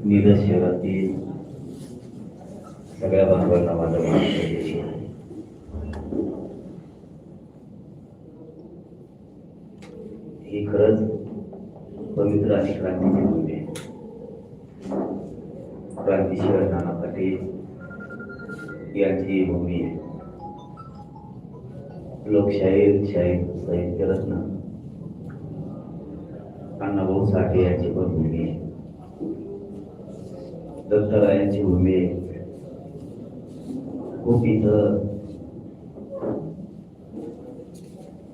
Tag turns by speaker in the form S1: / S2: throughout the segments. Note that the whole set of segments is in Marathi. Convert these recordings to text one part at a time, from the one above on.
S1: मिरज शहरातील सगळ्या बांधवांना माझा महाराष्ट्र आहे. ही खरंच पवित्र आणि क्रांतीची भूमी आहे. क्रांतीशिवाय नाना पाटील यांची भूमी आहे. लोकशाहीर साहित्य रत्न अण्णाभाऊ साठे यांची पण भूमी आहे. दत्तरायांची भूमी आहे. खूप इथं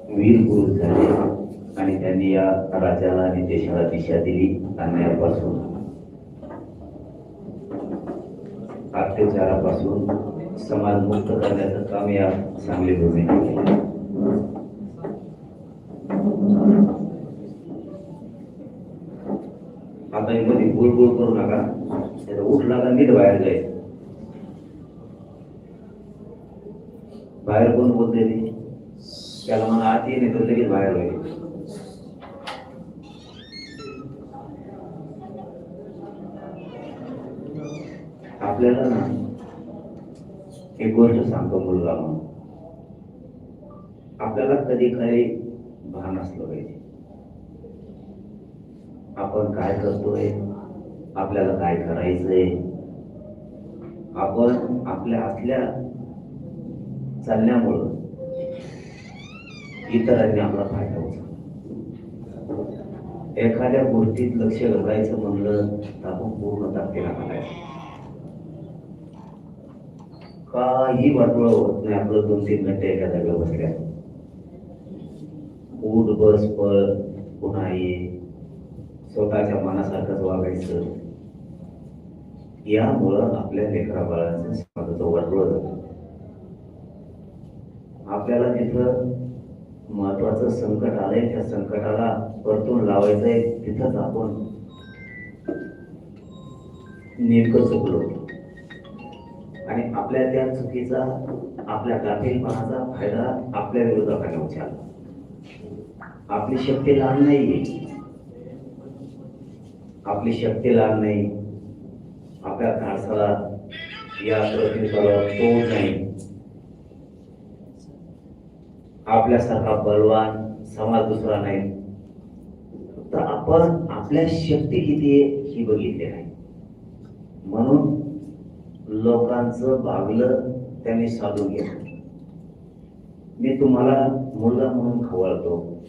S1: वीर पुरुष झाले आणि त्यांनी या राज्याला आणि देशाला दिशा दिली. अन्यायापासून अत्याचारापासून समाज मुक्त करण्याचं काम या सांगली भूमीने केलं. आता मध्ये बोल करू नका, उठ लागा, नीट बाहेर जाईल. बाहेर कोण बोलते ते त्याला मला आत ये, नाही तर लगेच बाहेर होईल. आपल्याला ना एक गोष्ट सांगतो मुलगा म्हणून, आपल्याला कधी काही भान असलं पाहिजे. आपण काय करतोय, आपल्याला काय करायचंय, आपण आपल्या असल्या चालण्यामुळं इतरांनी आपला फायदा होतो. एखाद्या गोष्टीत लक्ष घालायचं म्हणलं तर आपण पूर्ण ताकदीला घालायचं. काही वाटोळ होत नाही आपलं 2-3 घंटे एका जागेवर बसल्या. उठ बस पळ पुन्हा ये, स्वतःच्या मनासारखंच वागायचं. यामुळं आपल्या लेकरा बाळांचं समाजाचं वाटोळ जातं. आपल्याला जिथं महत्वाचं संकट आलंय त्या संकटाला परतून लावायचंय, तिथंच आपण नेमकं चुकलो आणि आपल्या त्या चुकीचा, आपल्या गाफीलपणाचा फायदा आपल्या विरोधाकडे उचलला. आपली शक्ती लहान नाहीये, आपली शक्ती लहान नाही. आपल्या धाडसाला या प्रतिकाला तोड नाही. आपल्यासारखा बलवान समाज दुसरा नाही. तर आपण आपल्या शक्ती किती आहे ही बघितली नाही. म्हणून लोकांचं भागलं त्यांनी साधून घेतलं. मी तुम्हाला मुलगा म्हणून खवळतो,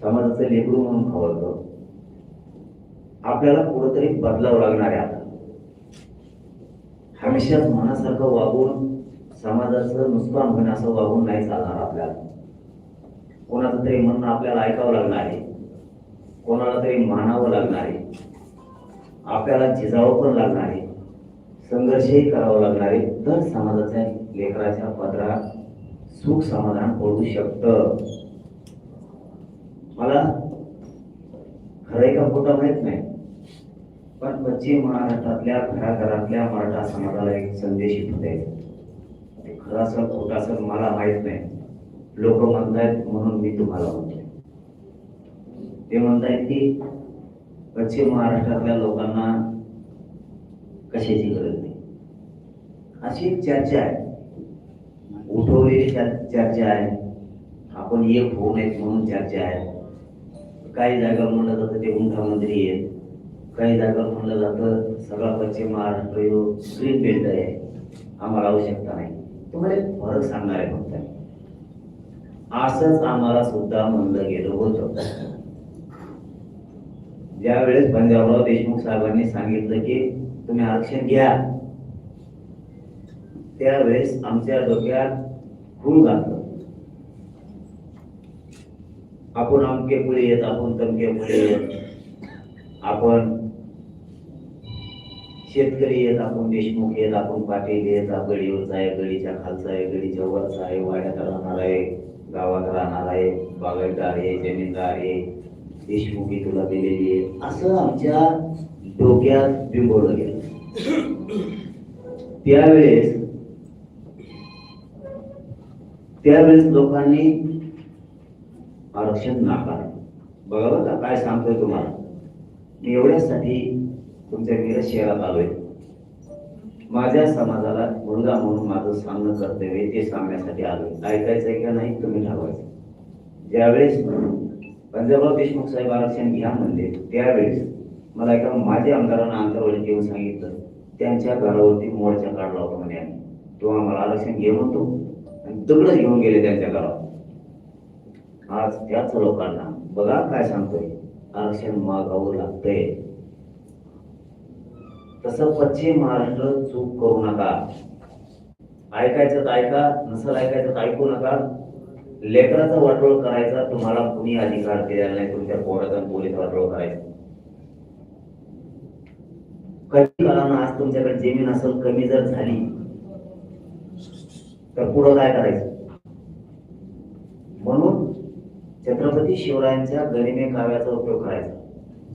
S1: समाजाचं लेकरू म्हणून खवळतो. आपल्याला कुठंतरी बदलावं लागणार आहे. आता हमेशाच मनासारखं वागून समाजाचं नुकसान होईन असं वागून नाही चालणार. आपल्याला कोणाचं तरी म्हणणं आपल्याला ऐकावं लागणार आहे, कोणाला तरी मानावं लागणार आहे, आपल्याला झिजावं पण लागणार आहे, संघर्षही करावं लागणार आहे. तर समाजाच्या लेकराच्या पदरात सुख समाधान पडू शकतं. मला खरंय का खोटं माहित नाही, पण पश्चिम महाराष्ट्रातल्या घराघरातल्या मराठा समाजाला एक संदेश इथं द्यायचा. ते खरं असेल खोटं असेल मला माहित नाही. लोक म्हणतायत म्हणून मी तुम्हाला म्हणतोय. ते म्हणतायत की पश्चिम महाराष्ट्रातल्या लोकांना कशाची गरज नाही, अशी एक चर्चा आहे, उठवलेली चर्चा आहे. आपण एक होऊ नयेत म्हणून चर्चा आहे. काही जागा म्हणलं जातं ते उंठा मंत्री आहेत, काही जागा म्हणलं जातं सगळा पश्चिम महाराष्ट्र ग्रीन बेल्ट आहे, आम्हाला आवश्यकता नाही. तुम्हाला एक फरक सांगणार आहे फक्त. असंच आम्हाला सुद्धा म्हणलं गेलं होतं. ज्या वेळेस पंजाबराव देशमुख साहेबांनी सांगितलं की तुम्ही आरक्षण घ्या, त्यावेळेस आमच्या डोक्यात खूळ घातलं. आपण अमके पुढे येत, आपण तमके पुढे येत, आपण शेतकरी येत, आपण देशमुख येत, आपण पाटील येत, गडीवरचा आहे, गडीच्या खालचा आहे, गडीच्या वरचा आहे, वाड्यात राहणार आहे, गावात राहणार आहे, बागायतदार आहे, जमीनदार आहे, देशमुखी तुला दिलेली आहे, असं आमच्या डोक्यात बिंबवलं गेलं. त्यावेळेस लोकांनी आरक्षण नाकारलं. बघा बघा काय सांगतोय तुम्हाला. एवढ्यासाठी तुमच्या मिरज शहरात आलोय. माझ्या समाजाला मुलगा म्हणून माझं सांगणं कर्तव्य ते सांगण्यासाठी आलोय. ऐकायचंय का नाही तुम्ही ठरवायचं. ज्यावेळेस पंजाबराव देशमुख साहेब आरक्षण घ्या म्हणले त्यावेळेस मला एका माझे आमदारांना अंतरवळीत येऊन सांगितलं, त्यांच्या घरावरती मोर्चा काढला होता म्हणे आम्ही. तेव्हा मला आरक्षण घे म्हणतो आणि दगड घेऊन गेले त्यांच्या घरावर. आज त्याच लोकांना बघा काय सांगतोय, आरक्षण मागावं लागतंय. तसं पश्चिम महाराष्ट्र चूक करू नका. ऐकायचं ऐका, नसल ऐकायचं ऐकू नका. लेकराचा वाटोळ करायचा तुम्हाला कुणी अधिकार दिलेला नाही. तुमच्या पोराचा पोलीस वाटोळ करायचा कधी काळानं आज तुमच्याकडे जमीन असेल कमी जर झाली तर पुढं काय करायचं. म्हणून छत्रपती शिवरायांच्या गरिमे काव्याचा उपयोग करायचा,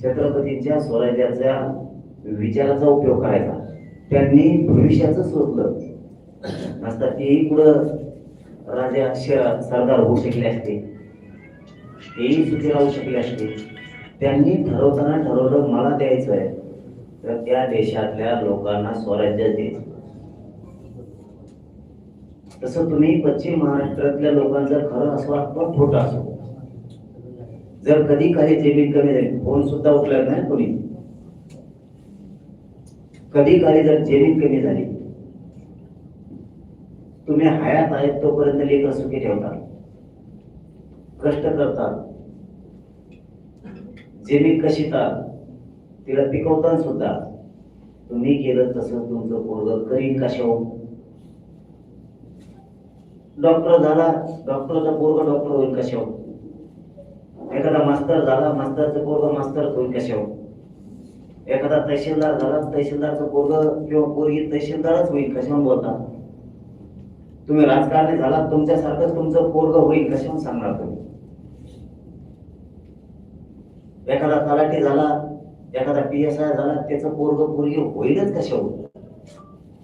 S1: छत्रपतींच्या स्वराज्याच्या विचाराचा उपयोग करायचा. त्यांनी भविष्याचं शोधलं नसता तेही पुढं राजा सरदार होऊ शकले असते, तेही सुखी राहू शकले असते. त्यांनी ठरवताना ठरवलं मला द्यायचं आहे तर त्या देशातल्या लोकांना स्वराज्य द्यायचं. तसं तुम्ही पश्चिम महाराष्ट्रातल्या लोकांचं खरं असो अथवा खोटं असो, जर कधी काही जमीन कमी झाली, फोन सुद्धा उचलत नाही कोणी, कधी काही जर जमीन कमी झाली, तुम्ही हयात आहेत तोपर्यंत लेकर सुखी ठेवतात, कष्ट करतात, जमीन कशीतात, तिला पिकवतात सुद्धा. तुम्ही केलं तसं तुमचं पोरग करीन कशावर. डॉक्टर झाला, डॉक्टरचा पोरग डॉक्टर होईल कशावर. एखादा मास्तर झाला, मास्तरचं पोरग मास्तर होईल कशावर. एखादा तहसीलदार झाला, तहसीलदारचं पोरग किंवा पोरगी तहसीलदारच होईल कशावर बोलता. तुम्ही राजकारणी झाला, तुमच्यासारखं तुमचं पोरग होईल कशावर सांगणार तुम्ही. एखादा तलाठी झाला, एखादा PSI झाला, त्याचं पोरग पोरगी होईलच कशावर.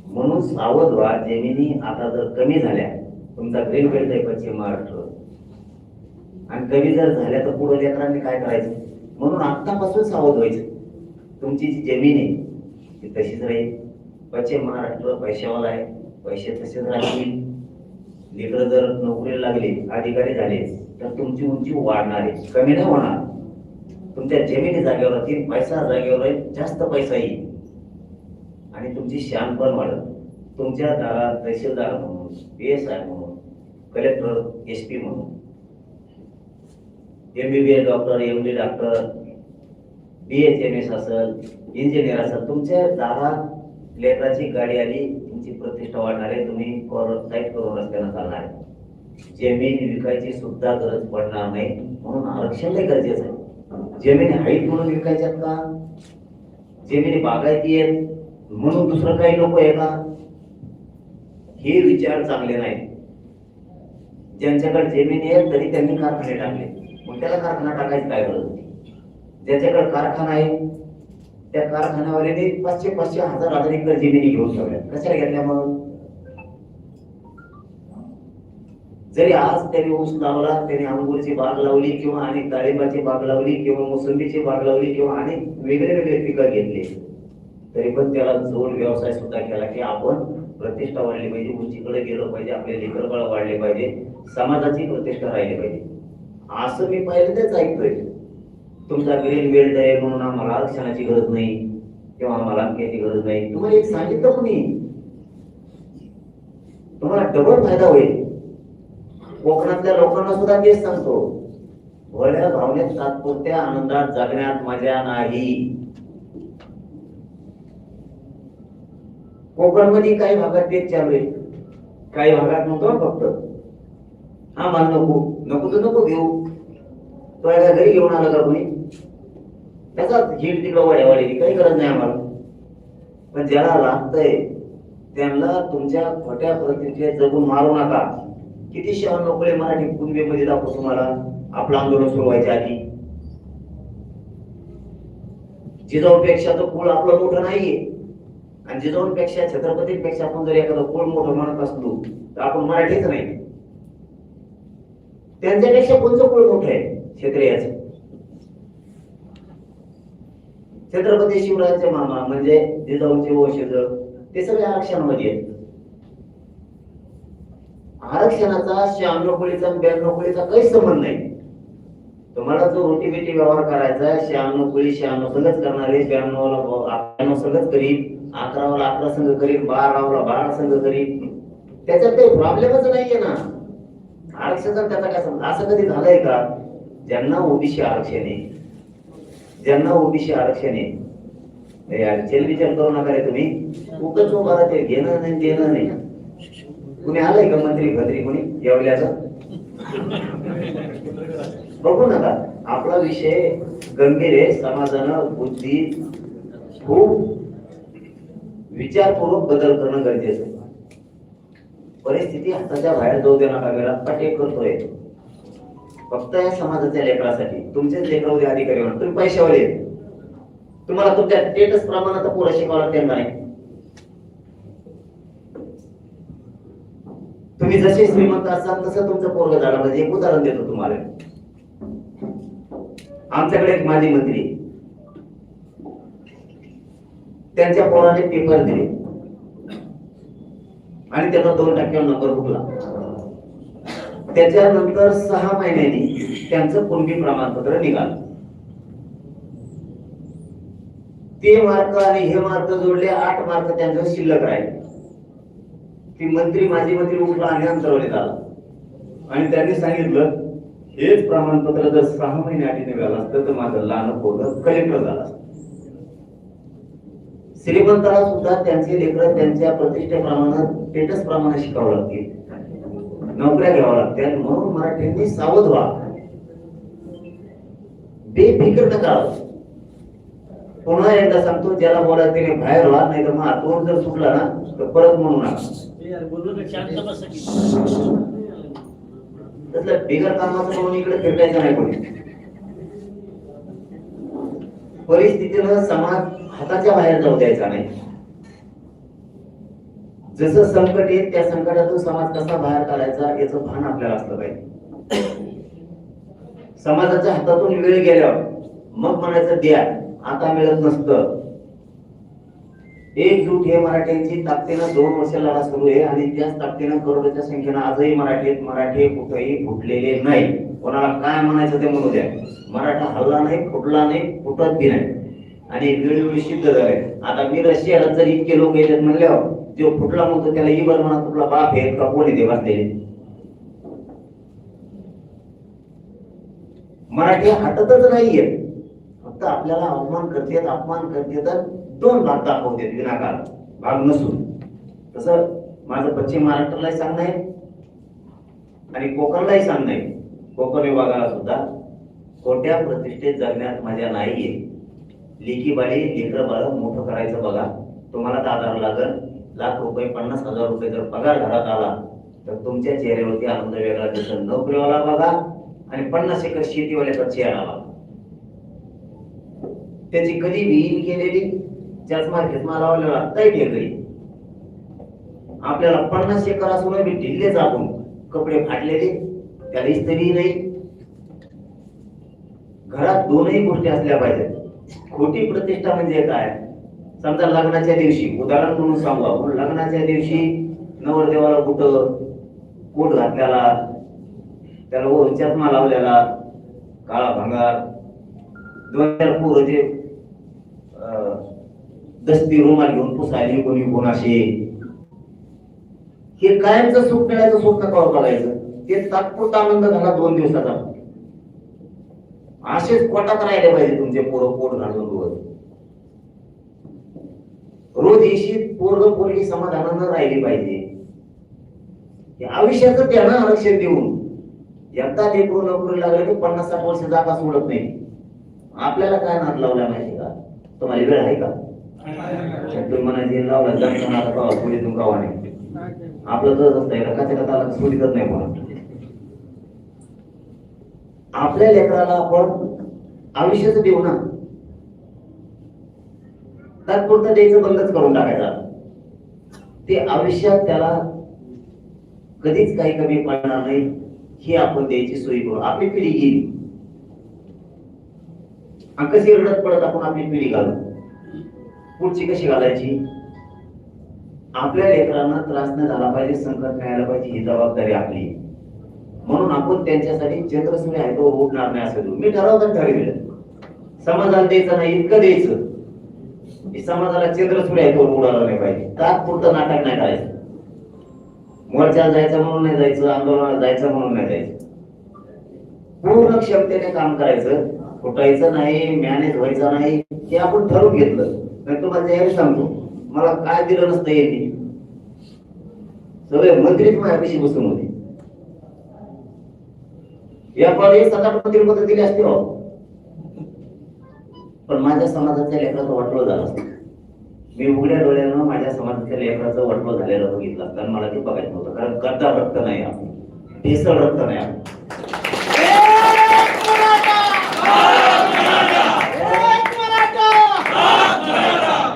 S1: म्हणून सावध व्हा. जमिनी आता जर कमी झाल्या, तुमचा ग्रीन बेल्ट आहे पश्चिम महाराष्ट्र, आणि कमी जर झाल्या तर पुढे लेकरांनी काय करायचं. म्हणून आत्तापासून सावध व्हायचं. तुमची जी जमीन आहे ती तशीच राहील. पश्चिम महाराष्ट्र पैशावाला आहे, पैसे तसेच राहतील. लेकर जर नोकरीला लागले, अधिकारी झाले तर तुमची उंची वाढणार आहे, कमी नाही होणार. तुमच्या जमिनी जागेवर राहतील, पैसा जागेवर राहील, जास्त पैसा येईल आणि तुमची शान पण वाढेल. तुमच्या दारात तहसीलदार म्हणून, PSI म्हणून, कलेक्टर, SP म्हणून, MBBS doctor, MD doctor, BHMS असेल, इंजिनियर असेल, तुमच्या दारात लेकराची गाडी आली, तुमची प्रतिष्ठा वाढणार आहे. तुम्ही साईड करून रस्त्यानं चालणार आहे. जमीन विकायची सुद्धा गरज पडणार नाही. म्हणून आरक्षण लय गरजेचं आहे. जमिनी हाईट म्हणून विकायच्यात का, जमिनी बागायती आहेत म्हणून दुसरं काही नको आहे का, हे विचार चांगले नाही. ज्यांच्याकडे जमिनी आहे तरी त्यांनी कारखाने टाकले, मग त्याला कारखाना टाकायची काय गरज. ज्याच्याकडे कारखाना आहे त्या कारखान्यावाल्याने 500-500, 1000-1000 एकर जमिनी घेऊन ठेवल्या. कशाला घेतल्या मग. जरी आज त्याने ऊस लावला, त्याने अंगूरची बाग लावली किंवा अनेक डाळिंबाची बाग लावली किंवा मोसंबीची बाग लावली किंवा अनेक वेगळे वेगळे पिकं घेतले, तरी पण त्याला जोड व्यवसाय सुद्धा केला की आपण प्रतिष्ठा वाढली पाहिजे, उंचीकडे गेलो पाहिजे, आपले लेकरबाळ वाढले पाहिजे, समाजाची प्रतिष्ठा राहिली पाहिजे. असं मी पहिल्यांदाच ऐकतोय. तुमचा ग्रीन बेल्ट आहे म्हणून आम्हाला आरक्षणाची गरज नाही किंवा आम्हाला अमक्याची गरज नाही. तुम्हाला एक सांगितलं कोणी, तुम्हाला डबल फायदा होईल. कोकणातल्या लोकांना सुद्धा तेच सांगतो, भल्या भावनेत तात्पुरत्या आनंदात जगण्यात मजा नाही. कोकणमध्ये काही भागात तेच चालू आहे, काही भागात नव्हतं फक्त. हा मान नको नको तर नको घेऊ, तो एका घरी घेऊन आला का कोणी, त्याचा झीड तिकडं वाढवायची काही गरज नाही आम्हाला. पण ज्याला लागतंय त्यांना तुमच्या खोट्या परिस्थितीत जगून मारू नका. किती शहर नोकरी मराठी कुणबीमध्ये दाखवू तुम्हाला आपलं आंदोलन सुरू व्हायच्या आधी. जिजाऊपेक्षा तर कुळ आपलं मोठं नाहीये, आणि जिजाऊपेक्षा छत्रपतीपेक्षा आपण जर एखादं कुळ मोठं म्हणत असलो तर आपण मराठीच नाही. त्यांच्यापेक्षा कोणतं कुळ मोठं आहे, क्षत्रियाचं. छत्रपती शिवरायांचे मामा म्हणजे जिजाऊचे वंशज ते सगळे आरक्षणामध्ये आहेत. आरक्षणाचा 96 कोळीचा 92 कोळीचा काही संबंध नाही. तुम्हाला जो रोटी बेटी व्यवहार करायचा आहे 96 कोळी 96 संघच करणारे, 92 संघच करीत, 11 11 संघ करीत, 12 12 संघ करीत, त्याच्यात काही प्रॉब्लेमच नाहीये ना. आरक्षणाचा त्याचा काय संबंध? असं कधी झालंय का? ज्यांना ओबीसी आरक्षण आहे, ज्यांना ओबीसी आरक्षण आहे, विचार करू नका रे तुम्ही. उगाच उभा ते घेणं नाही देणं नाही. कुणी आलंय का मंत्री खत्री कोणी जेवल्याचं? बघू नका. आपला विषय गंभीर आहे. समाजानं बुद्धी खूप विचारपूर्वक बदल करणं गरजेचं आहे. परिस्थिती हाताच्या बाहेर जाऊ दे नका. वेळा पाठे करतोय फक्त या समाजाच्या लेकरासाठी. तुमचेच लेकर उद्या अधिकारी होणार. तुम्ही पैशावाले, तुम्हाला तुमच्या स्टेटस प्रमाणात पोरं शिकवायला त्यांना नाही. तुम्ही जसे श्रीमंत असाल तसं तुमचं पोरग झालं पाहिजे. एक उदाहरण देतो तुम्हाला. आमच्याकडे एक माजी मंत्री, त्यांच्या पोराने पेपर दिले आणि त्याचा 2% नंबर हुकला. त्याच्यानंतर 6 महिन्यांनी त्यांचं कुणबी प्रमाणपत्र निघालं. ते मार्क आणि हे मार्क जोडले 8 मार्क त्यांच्यावर शिल्लक राहिले. ती मंत्री माजी मंत्री उठला आणि अंतरवले झाला आणि त्यांनी सांगितलं हेच प्रमाणपत्र जर 6 महिने आधी निघालं असतं तर माझं लहान पोरग कलेक्टर झाला असतं. श्रीमंताला सुद्धा त्यांचे लेकर त्यांच्या प्रतिष्ठेप्रमाणे स्टेटस प्रमाणे शिकावं लागतील, नोकऱ्या घ्याव्या लागतील. म्हणून मराठ्यांनी सावध व्हा, बेफिकर नका. पुन्हा एकदा सांगतो, ज्याला बोलायचं त्याने बाहेर व्हा, नाही तर मग आतून जर सुटला ना तर परत म्हणू नका. त्यातलं बिगर कामाचं म्हणून इकडे फिरकायचं नाही कोणी. परिस्थितीनं समाज हाताच्या बाहेर जाऊ द्यायचा नाही. जसं संकट येत त्या संकटातून समाज कसा बाहेर काढायचा याचं भान आपल्याला असलं पाहिजे. समाजाच्या हातातून वेळ गेल्यावर मग म्हणायचं द्या, आता मिळत नसतं. एकजूट हे मराठ्यांची ताकदीनं 2 वर्ष लढा सुरू आहे आणि त्याच ताकदीनं करोडोच्या संख्येनं आजही मराठी कुठेही फुटलेले नाही. कोणाला काय म्हणायचं ते म्हणू द्या. मराठा हल्ला नाही, फुटला नाही, फुटत बी नाही आणि वेळोवेळी सिद्ध झालंय. आता मी रशियाला जर इतके लोक येतात म्हणल्यावर जो फुटला म्हणतो त्याला इबर म्हणा तुला बाप आहे का कोणी दे वाचलेले. मराठी हटतच नाहीये. फक्त आपल्याला अपमान करते तर 2 भाग दाखवते विनाकारण, भाग नसून. तसं माझं पश्चिम महाराष्ट्रालाही सांगणं आहे आणि कोकणलाही सांगणं आहे. कोकण विभागाला सुद्धा खोट्या प्रतिष्ठेत जगण्यात मजा नाहीये. लेखी बाळी लेकर बाळ मोठं करायचं बघा. तुम्हाला आधार लागल. लाख रुपये 50,000 रुपये जर पगार घरात आला तर तुमच्या चेहऱ्यावरती आनंद वेगळा दिसतो. नोकरीवाला बघा आणि 50 एकर शेतीवाल्याचा चेहरा बघा. त्याची कधी विहीन केलेली त्याच मार्केट मला लावलेला टाईट घरी. आपल्याला 50 एकर असून बी ढिल्ले जाऊन कपडे फाटलेले, त्याला इस्त्री नाही. घरात 2ही गोष्टी असल्या पाहिजेत. खोटी प्रतिष्ठा म्हणजे काय? समजा लग्नाच्या दिवशी, उदाहरण म्हणून सांगू आपण, लग्नाच्या दिवशी नवरदेवाला कोट घातलेला, त्याला वर चष्मा लावलेला, काळा भंगार, 2-4 पोरं जे दस्ती रुमाल घेऊन पुसायली कोणी असे. हे कायमचं सुख मिळायचं स्वप्न कवा बघायचं. ते तात्पुरता आनंद झाला 2 दिवसाचा. असेच पोटात राहिले पाहिजे तुमचे पोरं पोट घालून रोज येशी पोरग पोरगी समाधानानं राहिली पाहिजे. आयुष्याचं त्यांना आरक्षण देऊन एकदा लेकरू नोकरी लागले की 50-60 वर्ष जागा सोडत नाही. आपल्याला काय नाद लावला माहिती का? तुम्हाला वेळ आहे का? तुम्ही म्हणायचे लावला जाणताना आता कवा सोडीतून कवा नाही. आपलं जर असतंय रकाच्या कथाला सोडीतच नाही म्हणून. आपल्या लेकराला आपण आयुष्याचं देऊ ना. तात्पुरतं द्यायचं बंदच करून टाकायचं. ते आयुष्यात त्याला कधीच काही कमी पडणार नाही ही आपण द्यायची सोय करू. आपली पिढी येईल. आणि कशी रडत पडत आपण आपली पिढी घालू, पुढची कशी घालायची? आपल्या लेकरांना त्रास न झाला पाहिजे, संकट नाही आलं पाहिजे, ही जबाबदारी आपली. म्हणून आपण त्यांच्यासाठी चंद्रसूर्य आहे तो उठणार नाही असं देऊ. मी ठरविलं समाजाला द्यायचं नाही, इतकं द्यायचं की समाजाला चंद्रसूर्य आहे तो उडाला नाही पाहिजे. तात्पुरतं नाटक नाही करायचं, मोर्चाला जायचं म्हणून नाही जायचं, आंदोलनाला जायचं म्हणून नाही जायचं. पूर्ण क्षमतेने काम करायचं, फुटायचं नाही, मॅनेज व्हायचं नाही. हे आपण ठरवून घेतलं. नाही तुम्हाला हे सांगतो, मला काय दिलं नसतं येते, सगळे मंत्रीच माझ्यापाशी बसून होते. या पाळी 7-8 मंत्री पत्र दिली असते हो, पण माझ्या समाजाच्या लेकराचं वाटलं झालं असतं. मी उघड्या डोळ्यानं माझ्या समाजाच्या लेकराचं वाटलं झालेलं बघितलं, कारण मला ते बघायचं नव्हतं. कारण गद्दा रक्त नाही, भेसळ रक्त नाही.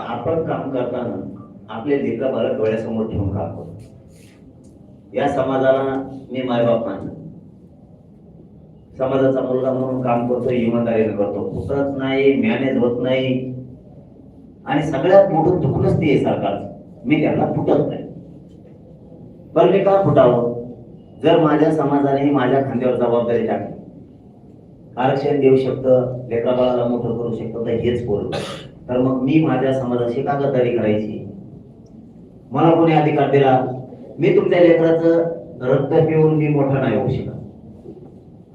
S1: आपण काम करताना आपले लेकरं बाळं डोळ्यासमोर ठेवून काम करतो. या समाजाला मी मायबाप मानतो, समाजाचा मुलगा म्हणून काम करतो, इमानदारीने करतो, फुटत नाही, मॅनेज होत नाही. आणि सगळ्यात मोठं दुखणंच ते सरकारचं, मी त्यांना फुटत नाही. पण मी का फुटावं? जर माझ्या समाजाने माझ्या खांद्यावर जबाबदारी टाकली, आरक्षण देऊ शकतं, लेकरा बाळाला मोठं करू शकतं, तर हेच बोलतो. तर मग मी माझ्या समाजाशी का गद्दारी करायची? मला कोणी अधिकार दिला? मी तुमच्या लेकराचं रक्त पिऊन मी मोठा नाही होऊ शकत,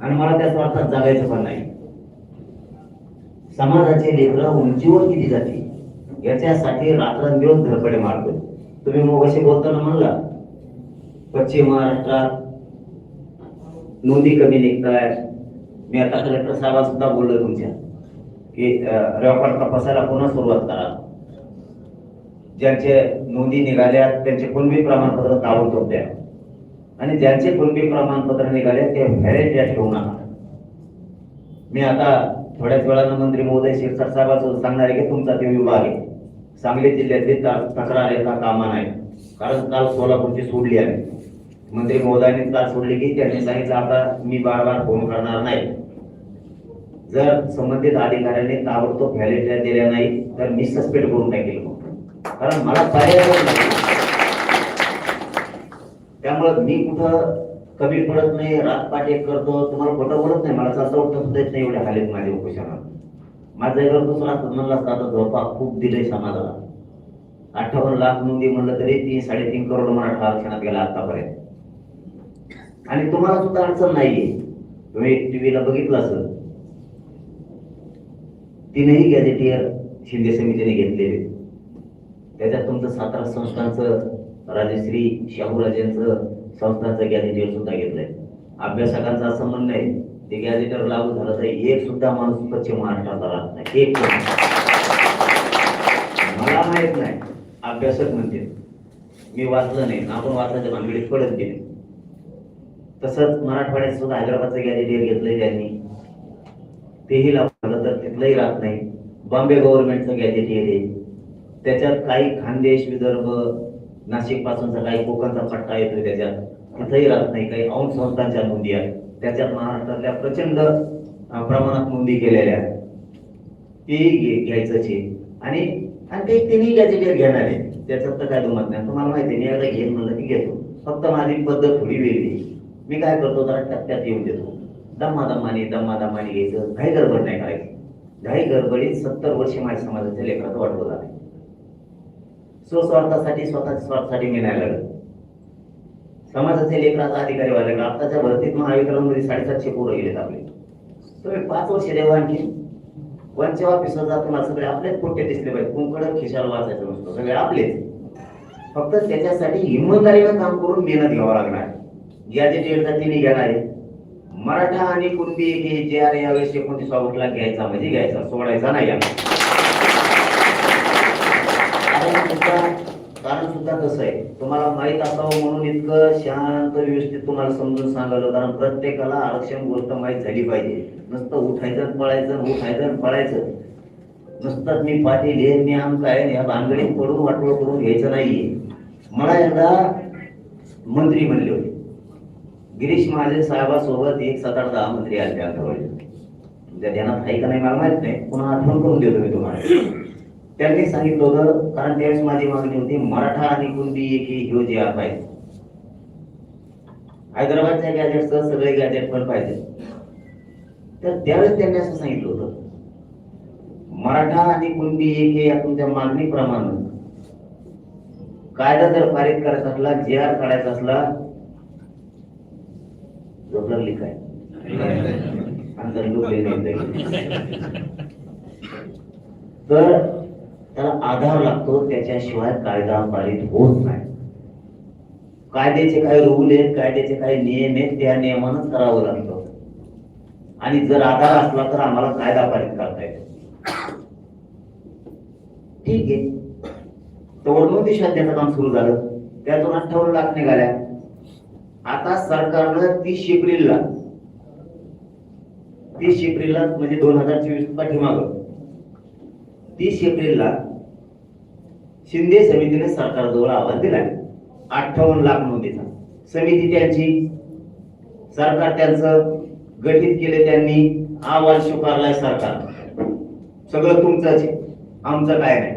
S1: आणि मला त्या स्वार्थात जगायचं पण नाही. समाजाचे लेकरं उंचीवर किती जाते याच्यासाठी रात्रंदिवस धडपडे मारतो. तुम्ही मग असे बोलताना म्हणला पश्चिम महाराष्ट्रात नोंदी कमी निघताय. मी आता कलेक्टर साहेबांना सुद्धा बोललो तुमच्या की रेकॉर्ड तपासायला पुन्हा सुरुवात करा. ज्यांचे नोंदी निघाल्या त्यांचे कुणबी प्रमाणपत्र ताबडतोब द्या, आणि ज्यांचे कुणबी प्रमाणपत्र निघाले ते व्हॅलिड ठेवू नका. मी आता थोड्याच वेळानं मंत्री महोदय शिरसाट साहेबांचं सांगणार आहे की तुमचा ते विभाग आहे, सांगली जिल्ह्यातली तक्रार येता कामा नाही. कारण काल सोलापूरची सोडली आहे, मंत्री महोदयांनी काल सोडली की त्यांनी सांगितलं आता मी बार फोन करणार नाही. जर संबंधित अधिकाऱ्यांनी ताबडतोब व्हॅलिड दिल्या नाही तर मी सस्पेंड करून टाकेल, कारण मला पर्याय नाही. त्यामुळे मी कुठं कमी पडत नाही, रातपाटे करतो, तुम्हाला खोटं बोलत नाही. मला चालता उठता सुद्धा येत नाही, एवढ्या हालेत माझे उपोषणात. माझं घर दुसरा म्हणला असता झोपा खूप दिले समाजाला. 58 लाख नोंदी म्हणलं तरी 3-3.5 करोड मराठा आरक्षणात गेला आतापर्यंत. आणि तुम्हाला सुद्धा अडचण नाहीये, तुम्ही टीव्हीला बघितलं असेल, 3ही गॅजेटियर शिंदे समितीने घेतलेले. त्याच्यात तुमचं सातारा संस्थांचं राजश्री शाहूराजेंचं संस्थांचं गॅजेटियर सुद्धा घेतलंय. अभ्यासकांचं असं म्हणणं आहे ते गॅजेटियर लागू झालं तर एक सुद्धा माणूस पश्चिम महाराष्ट्राचा राहत नाही, एक पण. मला माहित नाही, अभ्यासक म्हणते, मी वाचलं नाही, आपण वाचल्याच्या भानगडीत पडत गेले. तसंच मराठवाड्यात सुद्धा हैदराबादचं गॅजेटियर घेतलंय त्यांनी, तेही लागू झालं तर तिथलंही राहत नाही. बॉम्बे गव्हर्नमेंटचं गॅजेटियर आहे, त्याच्यात काही खानदेश, विदर्भ, नाशिक पासूनचा काही कोकणचा पट्टा येतोय, त्याच्यात तिथंही राहत नाही. काही औंध संस्थांच्या नोंदी आहेत, त्याच्यात महाराष्ट्रातल्या प्रचंड प्रमाणात नोंदी केलेल्या आहेत, ती घ्यायचंच आहे. आणि ते तिन्ही गॅजेटियर घेणार आहे, त्याच्यात तर काय दुमत नाही. तुम्हाला माहिती मी एकदा घेईन म्हणलं की घेतो, फक्त माझी पद्धत थोडी वेगळी. मी काय करतो, जरा टप्प्यात येऊन देतो, दमादमाने घ्यायचं, घाई गडबड नाही करायची. घाई गडबडीत 70 वर्ष माझ्या समाजाच्या लेकराचं वाटवं झालं. स्वस्वार्थासाठी, स्वतःच्या स्वार्थासाठी मी नाही लढत. समाजाचे लेकराचा अधिकारी व्हायला का? आताच्या भरतीत महावितरणमध्ये 750 पोरं गेलेत आपले. तुम्ही 5 वर्ष देवा आणखी वंच ऑफिसर जातो ना, सगळे आपलेच पोटे दिसले पाहिजे, कुंकड खिशाला वाचायचं नसतं, सगळे आपलेच. फक्त त्याच्यासाठी इमानदारीनं काम करून मेहनत घ्यावं लागणार. गॅजेटियरचा तिन्ही घेणार आहे. मराठा आणि कुणबी हे जे आर यावेळेस 29 घ्यायचा म्हणजे घ्यायचा, सोडायचा नाही. कारण सुद्धा कसं आहे, तुम्हाला माहित असावं म्हणून इतकं शांत व्यवस्थित तुम्हाला समजून सांगायला, कारण प्रत्येकाला आरक्षण गोष्ट माहीत झाली पाहिजे. नुसतं उठायचं पळायचं, नुसतं मी पाटील हे मी आमचं आहे, या भानगडीत पडून वाटोळ करून घ्यायचं नाहीये. मला एकदा मंत्री म्हणले होते, गिरीश महाजन साहेबासोबत 1 7-8-10 मंत्री आले. तुमच्या ध्यानात आहे का नाही मला माहित नाही, पुन्हा आठवण करून देतो मी तुम्हाला. त्यांनी सांगितलं होतं, कारण त्यावेळेस माझी मागणी होती मराठा आणि कुणबी एक ह्यो जे पाहिजे, हैदराबादच्या गॅजेटचं सगळे गॅजेट पण पाहिजे. तर त्यावेळेस त्यांनी असं सांगितलं होतं, मराठा आणि कुणबी एक हे तुमच्या मागणीप्रमाणे कायदा जर पारित करायचा असला, जे आर काढायचा असला, जोडलं लिखाय तर त्याला आधार लागतो, त्याच्याशिवाय कायदा पारित होत नाही. कायद्याचे काही रूल आहेत, कायद्याचे काही नियम आहेत, त्या नियमानंच करावं लागतं. आणि जर आधार असला तर आम्हाला कायदा पारित करता येतो. ठीक आहे, तर 29 त्याचं काम सुरू झालं, त्यातून 58 लाख निघाल्या. आता सरकारनं 30 एप्रिलला म्हणजे 2024 पाठीमाग 30 एप्रिलला शिंदे समितीने सरकारजवळ अहवाल दिलाय 58 लाख नोंदीचा. समिती त्यांची, सरकार त्यांचं गठीत केले, त्यांनी अहवाल स्वीकारलाय. सरकार सगळं तुमचंच, आमचं काय नाही.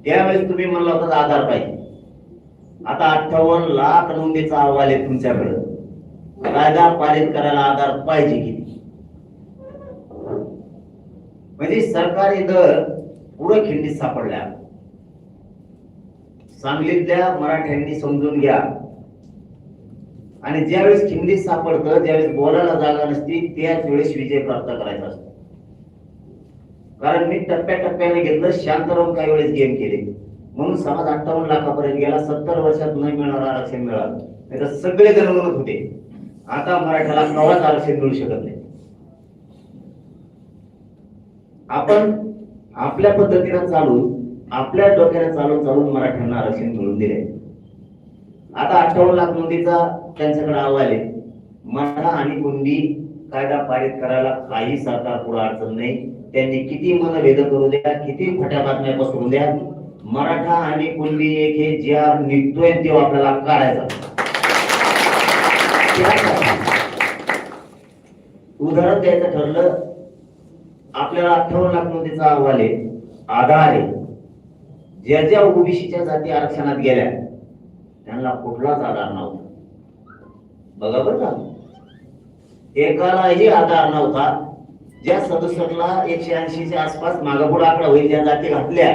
S1: त्यावेळेस तुम्ही म्हणला होता आधार पाहिजे. आता 58 लाख नोंदीचा अहवाल आहे तुमच्याकडे, कायदा पारित करायला आधार पाहिजे किती? म्हणजे सरकारी दर पुढे खिंडीत सापडल्या. सांगलीतल्या मराठ्यांनी समजून घ्या. आणि ज्यावेळेस खिंडीत सापडतं, ज्यावेळेस बोलायला जागा नसती, त्याच वेळेस विजय प्राप्त करायचा असतो. कारण मी टप्प्याटप्प्याने घेतलं, शांत राहून काही वेळेस गेम केले, म्हणून समाज 58 लाखापर्यंत गेला. 70 वर्षात न मिळणारं आरक्षण मिळालं. नाही तर सगळे जण म्हणत होते आता मराठ्याला कवाच आरक्षण मिळू शकत नाही. आपण आपल्या पद्धतीने चालून, आपल्या डोक्याने चालून चालून मराठ्यांना आरक्षण मिळवून दिले. आता 58 लाख नोंदीचा त्यांच्याकडे अहवाल आहे. मराठा आणि कुणबी कायदा पारित करायला काही सरकार पुढे अडचण नाही. त्यांनी किती मनभेद करू द्या, किती खोट्या बातम्या पसरू द्या, मराठा आणि कुणबी एक हे जे आर निघतोय ते आपल्याला काढायचा. उदाहरण द्यायचं ठरलं, आपल्याला 58 लाख नोंदीचा अहवाल आहे, आधार आहे. ज्या ज्या ओबीसीच्या जाती आरक्षणात गेल्या त्यांना कुठलाच आधार नव्हता. बघा बरं का, एकालाही आधार नव्हता. ज्या 67ला 180च्या आसपास मागपुढे आकडा होईल त्या जाती घातल्या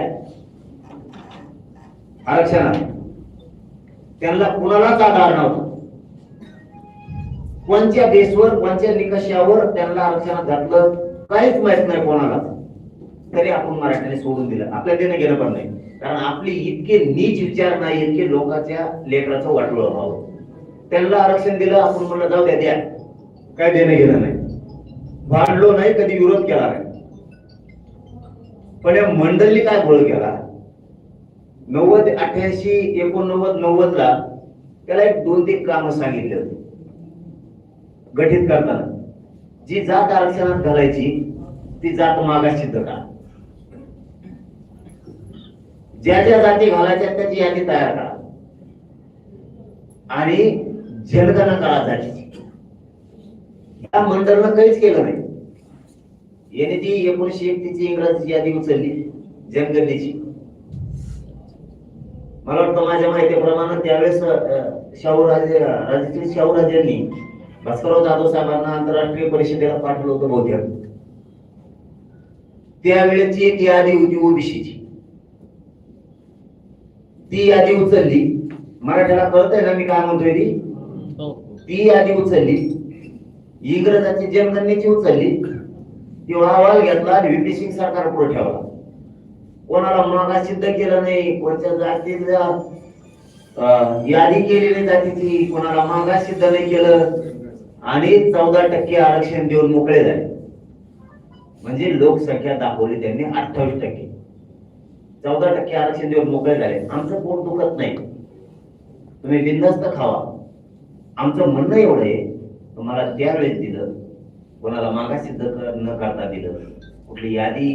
S1: आरक्षणात, त्यांना कुणालाच आधार नव्हता. कोणत्या बेसवर, कोणत्या निकषावर त्यांना आरक्षणात घातलं काहीच माहित नाही कोणाला. तरी आपण मराठ्याने सोडून दिलं. आपल्या देणं घेणं पण नाही, कारण आपली इतके नीच विचार नाही, इतके लोकांच्या लेकराचं वाटोळ व्हावं. त्यांना आरक्षण दिलं, आपण म्हणलं जाऊ द्या, द्या, काय देणं घेणं नाही, भांडलो नाही, कधी विरोध केला नाही. पण या मंडळी काय गोळ केला, 90, 88, 89, 90 ला त्याला एक 2-3 कामं सांगितले होते गठीत करताना. जी जात आरक्षणात घालायची ती जात मागास सिद्ध करा. ज्या ज्या जाती घालायच्या त्याची यादी तयार करा आणि जनगणना करा जातीची. या मंडळानं काहीच केलं नाही. याने ती 1931 ची इंग्रजीची यादी उचलली जनगणनेची. मला वाटतं माझ्या माहितीप्रमाणे त्यावेळेस शाहूराजांनी भास्करराव जाधव साहेबांना आंतरराष्ट्रीय परिषदेला पाठवलं होतं बहुतेक. त्यावेळेची एक यादी होती ओबीसीची, ती यादी उचलली. मराठ्याला कळतंय ना मी काय म्हणतोय? ती यादी उचलली, इंग्रजांची जनगणनेची उचलली, ती अहवाल घेतला आणि व्हीपी सिंग सरकार पुढे ठेवला. कोणाला मागास सिद्ध केलं नाही, कोणत्या जातीला यादी केलेली जातीची कोणाला मागास सिद्ध नाही केलं आणि 14% आरक्षण देऊन मोकळे झाले. म्हणजे लोकसंख्या दाखवली त्यांनी 28%. 14% आरक्षण देऊन मोकळे झाले. आमचं पोट दुखत नाही, तुम्ही बिनधास्त खावा. आमचं म्हणणं एवढं आहे, तुम्हाला त्यावेळेस दिलं, कोणाला मागास सिद्ध न करता दिलं, कुठली यादी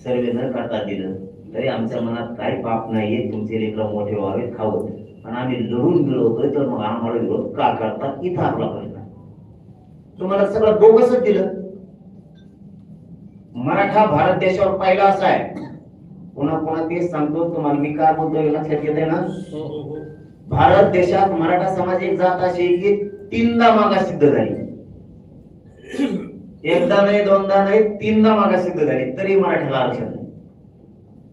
S1: सर्वे न करता दिलं, तरी आमच्या मनात काही पाप नाहीये. तुमचे लेकरं मोठे व्हावेत, खावत. आणि आम्ही लढून मिळवतोय तर मग आम्हाला विरोध का करतात? इथं आपला प्रश्न. तुम्हाला सगळं बोगसच दिलं. मराठा भारत देशावर पहिला असा आहे. पुन्हा पुन्हा तेच सांगतो तुम्हाला, मी काय बोलतोय लक्षात येते ना. भारत देशात मराठा समाज एक जात अशी की 3दा मागास सिद्ध झाली. एकदा नाही, दोनदा नाही, 3दा मागास सिद्ध झाली, तरी मराठ्याला आरक्षण नाही.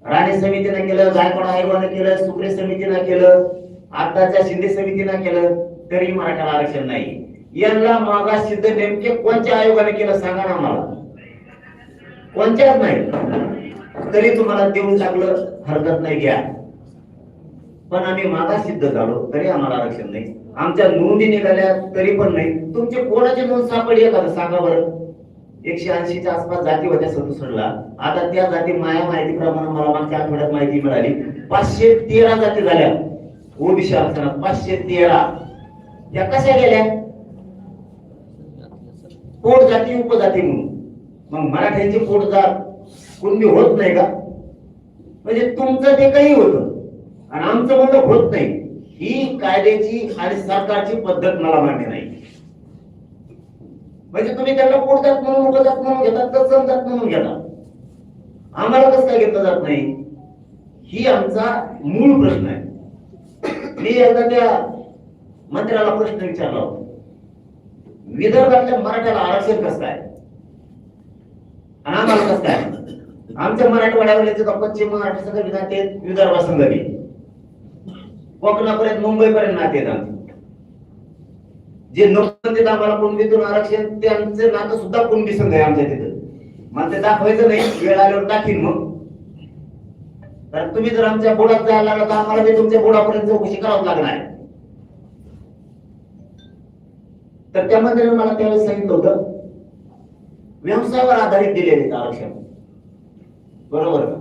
S1: राणे समितीने केलं, गायकवाड आयोगाने केलं, सुप्रे समितीने केलं, आताच्या शिंदे समितीने केलं, तरी मराठ्याला आरक्षण नाही. यांना मागास सिद्ध नेमके कोणत्या आयोगाने केलं सांगा ना मला. कोणत्याच नाही, तरी तुम्हाला देऊन टाकलं, हरकत नाही, घ्या. पण आम्ही मागास सिद्ध झालो तरी आम्हाला आरक्षण नाही. आमच्या नोंदी निघाल्या तरी पण नाही. तुमचे कोणाची नोंद सापडली एखादं सांगा बरं. 180च्या आसपास जाती होत्या 67ला. आता त्या जाती माया माहितीप्रमाणे मला मागच्या आठवड्यात माहिती मिळाली 513 जाती झाल्या ओबीसी आरक्षणात. 513 त्या कशा गेल्या? पोट जाती उपजाती म्हणून. मग मराठ्यांची पोट जात कुणबी होत नाही का? म्हणजे तुमचं ते काही होतं आणि आमचं म्हणणं होत नाही. ही कायद्याची आणि सरकारची पद्धत मला मान्य नाही. म्हणजे तुम्ही त्यांना पोटजात म्हणून उपजात म्हणून घेतात, तत्सम जात म्हणून घेतात. आम्हाला कसं काय घेतलं जात नाही? ही आमचा मूळ प्रश्न आहे. मी एकदा त्या मंत्र्याला प्रश्न विचारला होता, विदर्भातल्या मराठ्याला आरक्षण कसं काय आणि आम्हाला कसं काय? आमच्या मराठवाड्यावर पश्चिम महाराष्ट्र सगळं नाते विदर्भासंघाने कोकणापर्यंत मुंबईपर्यंत नाते आहेत. जे नोकरीत आम्हाला कुणबीतून आरक्षण, त्यांचं नातं सुद्धा कुणबी संघ आहे आमच्या तिथं. मला ते दाखवायचं नाही, वेळ आल्यावर दाखीन. मग कारण तुम्ही जर आमच्या बोर्डात जायला लागला तर आम्हाला ते तुमच्या बोर्डापर्यंत चौकशी करावं लागणार आहे. तर त्या मंत्र्याने मला त्यावेळेस सांगितलं होतं व्यवसायावर आधारित दिलेले आरक्षण. बरोबर का?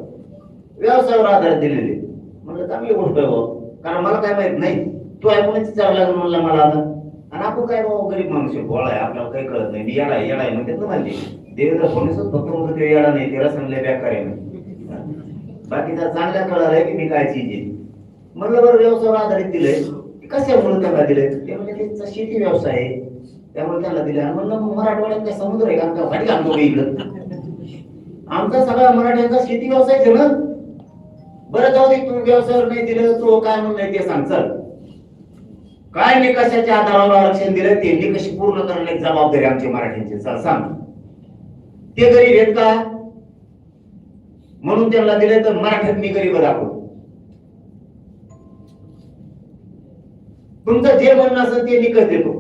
S1: व्यवसायावर आधारित दिलेले. म्हणलं चांगली गोष्ट आहे, कारण मला काय माहित नाही. तू ऐकूनच विचारावं लागेल म्हणला मला. आता आणि आपण काय बाबा गरीब माणूस आहे, गोळा आहे, आपल्याला काही कळत नाही. येडा आहे, येडा आहे म्हणते ना. माहिती देवेंद्र फडणवीसच फक्त म्हणतो ते येडा नाही, त्याला सांगले बेकार आहे. बाकीचा चांगल्या कळालाय की मी काय चीज आहे. म्हणलं बरं व्यवसायावर आधारित दिलंय, कशामुळे त्यांना दिलंय? ते म्हणजे त्यांचा शेती व्यवसाय आहे, त्यामुळे त्यांना दिले. आणि म्हणलं मराठवाड्यात काय समुद्र आहे का? वाटी घालतो इकडं. आमचा सगळा मराठ्यांचा शेती व्यवसाय आहे ना. बरं जाऊ दे, तू व्यवसायावर नाही दिलं, तू काय म्हणून नाही ते सांग. चल, काय निकषाच्या आधारावर आरक्षण दिलं, ते निकष पूर्ण करण्याची जबाबदारी आमची मराठ्यांची. चल सांग, ते गरीब आहेत का म्हणून त्यांना दिले तर मराठ्यात मी गरीब दाखवतो. तुमचं जे म्हणणं असेल ते निकष देतो.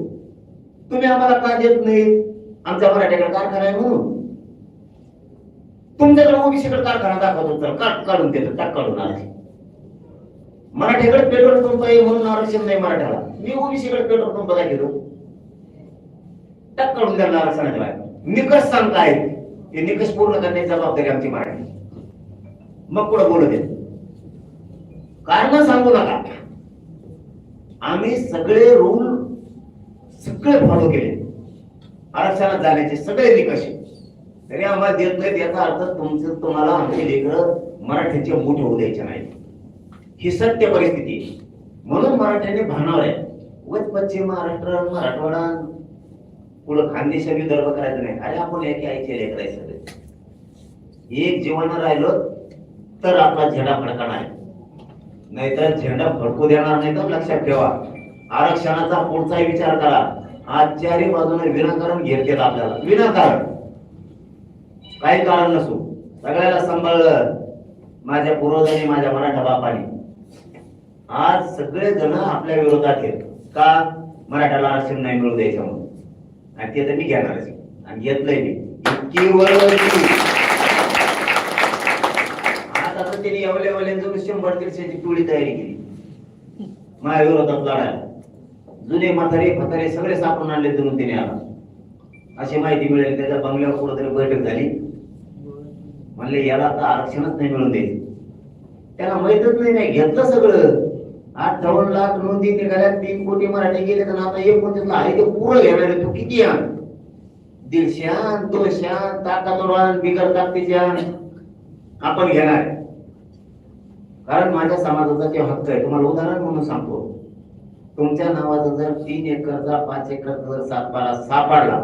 S1: तुम्ही आम्हाला का देत नाही? आमच्या मराठ्याकडे कारखाना आहे म्हणून. तुमच्याकडे ओबीसीकडे कारखाना दाखवतो, तर काढून देतो, टाक काढून आरक्षण. मराठ्याकडे पेट्रोल पंप आहे म्हणून आरक्षण नाही मराठ्याला. मी ओबीसीकडे पेट्रोल पंप दाखवतो, टाक काढून द्यायला आरक्षणाच्या बाहेर. निकष सांग काय ते निकष पूर्ण करण्याची जबाबदारी आमची मराठी. मग पुढे बोलत येत कारण सांगू नका. आम्ही सगळे रूल सगळे फॉलो केले, आरक्षणात जाण्याचे सगळे निकष, तरी आम्हाला देत नाहीत. याचा अर्थ तुमचं तुम्हाला आमचे लेकरं मराठ्याचे मोठे होऊ द्यायचे नाही. ही सत्य परिस्थिती. म्हणून मराठ्याने भानावर आहे. उगाच पश्चिम महाराष्ट्र, मराठवाडा, पुढं खानदेश विदर्भ करायचं नाही. अरे आपण एकी आईचे लेकर आहे सगळे. एक जीवन राहिलो तर आपला झेंडा फडकणार, नाहीतर झेंडा फडकू देणार नाही. तर लक्षात ठेवा, आरक्षणाचा पुढचा विचार करा. आज चारी बाजूने विनाकारण घेतलेलं आपल्याला, विनाकारण, काही कारण नसू. सगळ्याला सांभाळलं माझ्या पूर्वजांनी, माझ्या मराठा बापाने. आज सगळे जण आपल्या विरोधात आहेत का? मराठ्याला आरक्षण नाही मिळू द्यायचं म्हणून. आणि ते तर मी घेणारच आणि घेतलंय मी. आता तर त्यांनी एवढ्या 100-150ची टोळी तयारी केली माझ्या विरोधात लढायला. जुने म्हातारे फतारे सगळे सापडून आणले जणून त्याने. आला अशी माहिती मिळेल. त्याच्या बंगल्यावर कुठेतरी बैठक झाली. म्हणले याला आता आरक्षणच नाही मिळून द्यायचं. त्याला माहितच नाही, घेतलं सगळं. 58 लाख नोंदी निघाल्या, 3 कोटी मराठी गेले. तर आता 29 आहे ते पुरं घेणार आहे. तू किती आण? 150 आण, 200 आण, ताकदवर आण, बिगर ताकदीचे आण, आपण घेणार. कारण माझ्या समाजाचा ते हक्क आहे. तुम्हाला उदाहरण म्हणून सांगतो. तुमच्या नावाचा जर 3 एकरचा 5 एकरचा जर सातबारा सापडला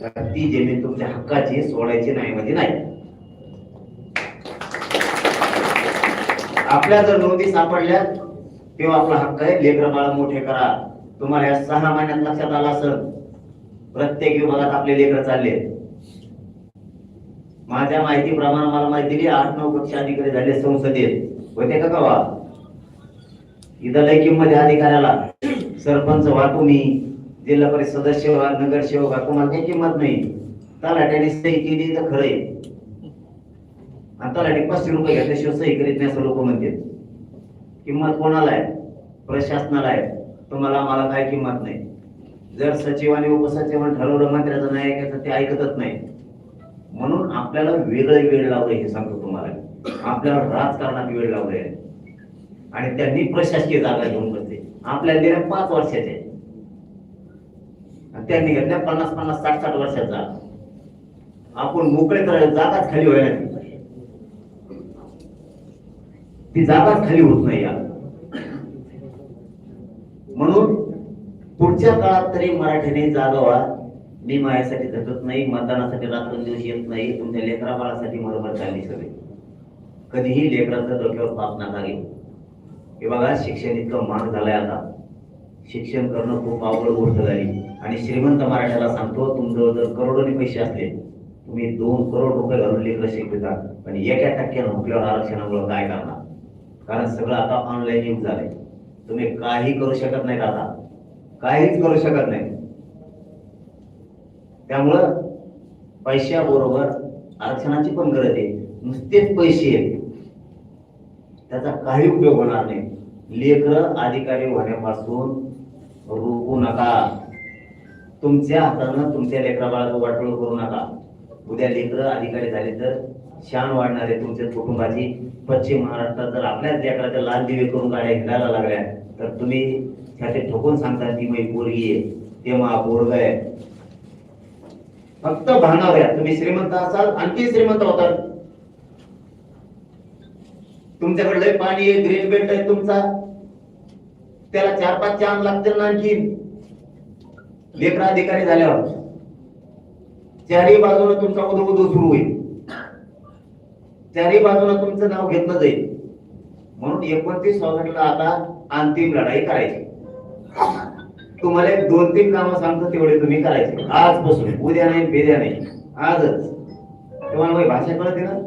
S1: तर ती जमीन तुमच्या हक्काची सोडायची नाही म्हणजे नाही. आपल्या जर नोंदी सापडल्या तेव्हा आपला हक्क आहे, लेकरं बाळ मोठे करा. तुम्हाला या 6 महिन्यात लक्षात आलं असेल, प्रत्येक विभागात आपले लेकर चालले. माझ्या माहितीप्रमाणे मला माहिती दिली 8-9 कक्ष अधिकारी झाले संसदेत, होते का वा? इथं लय किंमत आहे अधिकाऱ्याला. सरपंच व्हा तुम्ही, जिल्हा परिषद सदस्य व्हा, नगरसेवक व्हा, तुम्हाला काही किंमत नाही. तलाट्याने सही केली तर खरंय, आणि तलाठी 500 रुपये घेतल्याशिवाय सही करीत नाही असं लोक म्हणतात. किंमत कोणाला आहे? प्रशासनाला आहे. तुम्हाला मला काय किंमत नाही. जर सचिव आणि उपसचिवांनी ठरवलं मंत्र्याचं नाही ऐकायचं, ते ऐकतच नाही. म्हणून आपल्याला वेगळं वेळ लावलंय, हे सांगतो तुम्हाला. आपल्याला राजकारणात वेळ लावलाय आणि त्यांनी प्रशासकीय जागा घेऊन बसले. आपल्याला दिल्या 5 वर्षाचे, त्यांनी घेतल्या 50-50, 60-60 वर्षाचा. आपण मोकळे तर जागाच खाली व्हायला, ती जागाच खाली होत नाही. म्हणून पुढच्या काळात तरी मराठीने जागावा. मी माझ्यासाठी झटत नाही, मतदानासाठी रात्रंदिवस येत नाही, तुमच्या लेकरा बाळासाठी बरोबर चालली सगळी. कधीही लेकरांचं डोक्यावर पाप नका घेऊ. हे बघा, शिक्षण इतकं महाग झालंय आता. शिक्षण करणं खूप अवघड गोष्ट झाली. आणि श्रीमंत मराठ्याला सांगतो, तुमच्याजवळ जर करोडोनी पैसे असले, तुम्ही 2 करोड रुपये घालून लेकरं शिकवता, पण 1% हुकल्यावर आरक्षणामुळे काय करणार? कारण सगळं आता ऑनलाईन युग झालंय. तुम्ही काही करू शकत नाहीत, आता काहीच करू शकत नाही. त्यामुळं पैशाबरोबर आरक्षणाची पण गरज आहे. नुसतेच पैसे त्याचा काही उपयोग होणार नाही. लेकरं अधिकारी होण्यापासून रोखू नका. तुमच्या हातानं तुमच्या लेकरा बाळाचं वाटोळ करू नका. उद्या लेकरं अधिकारी झाले तर शान वाढणार आहे तुमच्या कुटुंबाची. पश्चिम महाराष्ट्रात जर आपल्याच लेकराच्या लाल दिवे करून गाड्या हिंडायला लागल्या तर तुम्ही त्याचे ठोकून सांगता ती माझी पोरगी आहे, ते मा पोरग आहे. फक्त भानावर आहे. तुम्ही श्रीमंत असाल, आणखी श्रीमंत होतात. तुमच्याकडे लय पाणी आहे, ग्रीन बेल्ट आहे तुमचा, त्याला 4-5 चांद लागतील ना आणखी. लेकरा अधिकारी झाल्यावर चारही बाजूला तुमचा उदो सुरू होईल. चारही बाजूला तुमचं नाव घेतलं जाईल. म्हणून 29 ऑगस्टला आता अंतिम लढाई करायची. तुम्हाला 2-3 कामं सांगतो, तेवढे तुम्ही करायचे आजपासून. उद्या नाही, बेद्या नाही, आजच. तुम्हाला काही भाषा कळते ना?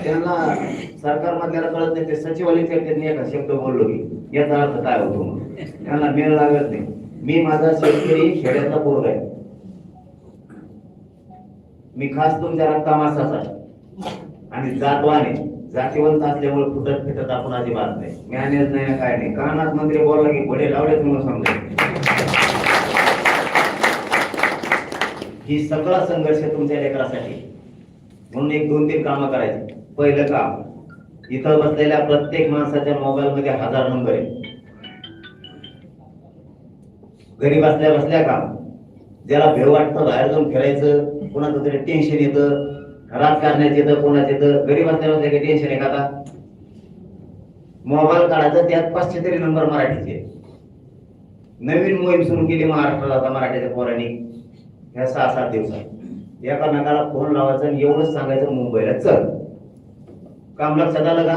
S1: त्यांना सरकार मधल्याला कळत नाही, ते सचिवालय एका शब्द बोललो की याचा अर्थ काय होतो, त्यांना मेळ लागत नाही. मी माझा शेतकरी खेड्यातला पोरगा आहे. मी खास तुमच्या रक्तामासाचा आणि जातवाने जातीवंत असल्यामुळे फुटत फिटत आपण अजिबात नाही. मॅनेज नाही, काय नाही. कानात मंत्री बोलला की बडे लावलेत म्हणून समजा. ही सगळा संघर्ष तुमच्या लेकरासाठी. म्हणून 1-2-3 कामं करायची. पहिलं काम, इथं बसलेल्या प्रत्येक माणसाच्या मोबाईल मध्ये 1000 नंबर आहे. घरी बसल्या बसल्या काम. ज्याला भेव वाटतं बाहेर जाऊन फिरायचं, कोणाचं तरी टेन्शन येतं, राजकारणाचं येतं, कोणाचं येतं, घरी बसल्या बसल्या काही टेन्शन आहे का? आता मोबाईल काढायचं, त्यात 500 तरी नंबर मराठीचे. नवीन मोहीम सुरू केली महाराष्ट्रात आता मराठीच्या पोरांनी. ह्या 6-7 दिवसात एकामेकाला फोन लावायचा आणि एवढंच सांगायचं, मुंबईला चल. काम लक्षात आलं का?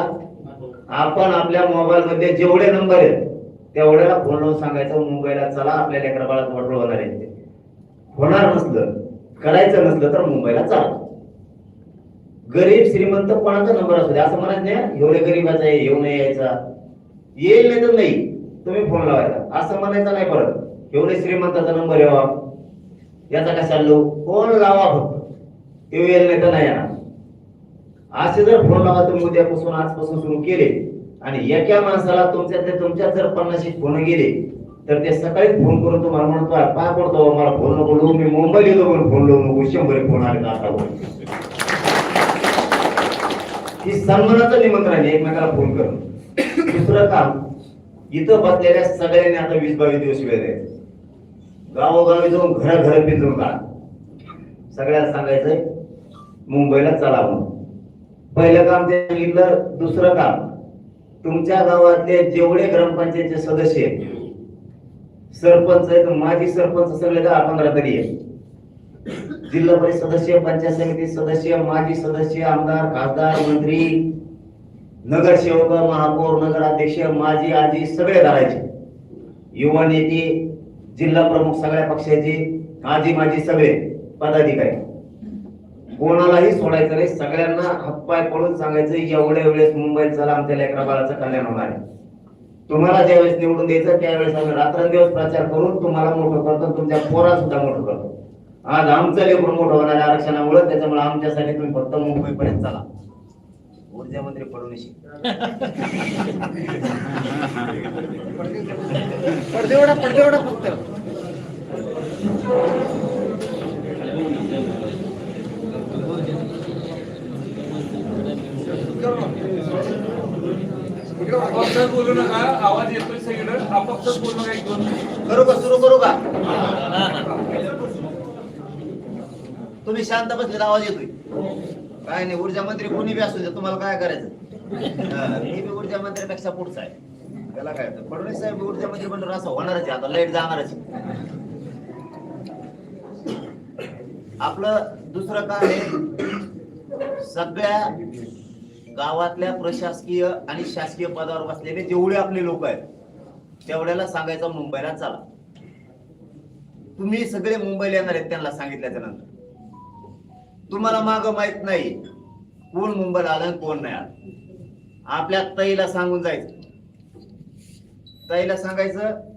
S1: आपण आपल्या मोबाईल मध्ये जेवढे नंबर आहेत तेवढ्याला फोन लावून सांगायचं, मुंबईला चला, आपल्या लेकरा बाळाचं वाटोळ होणार आहे. होणार नसलं, करायचं नसलं तर मुंबईला चला. गरीब श्रीमंत कोणाचा नंबर असू दे, असं म्हणत नाही एवढे गरीबाचा आहे, येऊ नये यायचा, येईल नाही तर नाही, तुम्ही फोन लावायचा असं म्हणायचं नाही. परत एवढे श्रीमंताचा नंबर यावा याचा कशाला लो, फोन लावा फक्त, येईल नाही तर नाही येणार. असे जर फोन लावा तुम्ही उद्यापासून, आजपासून सुरू केले आणि एका माणसाला तुमच्यात जर 50 फोन गेले तर ते सकाळी फोन करून तुम्हाला म्हणतो, काय करतो मला फोन नको लावू, मी मुंबईला येतो पण फोन लावू नको, 100 फोन आले आता. ही सन्मानाचं निमंत्रण आहे एकमेकाला फोन करून. दुसरं काम, इथं बसलेल्या सगळ्यांनी आता 20-22 दिवस वेळ द्यायचा. गावोगावी जाऊन घर पिंजून काढ. सगळ्यांना सांगायचंय मुंबईला चला म्हणून. पहिलं काम ते सांगितलं. दुसरं काम, तुमच्या गावातले जेवढे ग्रामपंचायतचे सदस्य आहेत, सरपंच आहेत, माजी सरपंच सगळे 10-15 तरी आहेत, जिल्हा परिषद सदस्य, पंचायत समिती सदस्य, माजी सदस्य, आमदार, खासदार, मंत्री, नगरसेवक, महापौर, नगराध्यक्ष, माजी आजी सगळे धरायचे. युवा नेते, जिल्हा प्रमुख सगळ्या पक्षाचे, आजी माजी सगळे पदाधिकारी, कोणालाही सोडायचं नाही. सगळ्यांना हातपाय पडून सांगायचं एवढ्या वेळेस मुंबईत चला, आमच्या लेकरा बाळाचं कल्याण होणार आहे. तुम्हाला ज्यावेळेस निवडून द्यायचं त्यावेळेस आम्ही रात्रंदिवस प्रचार करून तुम्हाला मोठं करतो, तुमच्या पोरा सुद्धा मोठं करतो. आज आमचं लेकरू मोठं होणार आहे आरक्षणामुळे, त्याच्यामुळे आमच्यासाठी तुम्ही फक्त मुंबईपर्यंत चला. ऊर्जा मंत्री फडणवीस
S2: पडदेवडा फक्त
S3: अपक्षात बोलू नका, आवाज येतोय सगळीकडे. अपक्षात बोलू नका. एक दोन
S1: करू का, सुरू करू का? तुम्ही शांत बसले, आवाज येतोय काय नाही. ऊर्जा मंत्री कोणी बी असू दे, तुम्हाला काय करायचं? मी बी ऊर्जा मंत्र्यापेक्षा पुढचा आहे, त्याला काय होतं. फडणवीस साहेब ऊर्जा मंत्री म्हणून असं होणारच आहे, आता लाईट जाणारच आहे. आपलं दुसरं काय आहे, सगळ्या गावातल्या प्रशासकीय आणि शासकीय पदावर बसलेले जेवढे आपले लोक आहेत तेवढ्याला सांगायचं मुंबईला चला. तुम्ही सगळे मुंबईला येणार आहेत त्यांना सांगितल्याच्या नंतर. तुम्हाला माग माहित नाही कोण मुंबईला आलं कोण नाही आलं. आपल्या ताईला सांगून जायचं, ताईला सांगायचं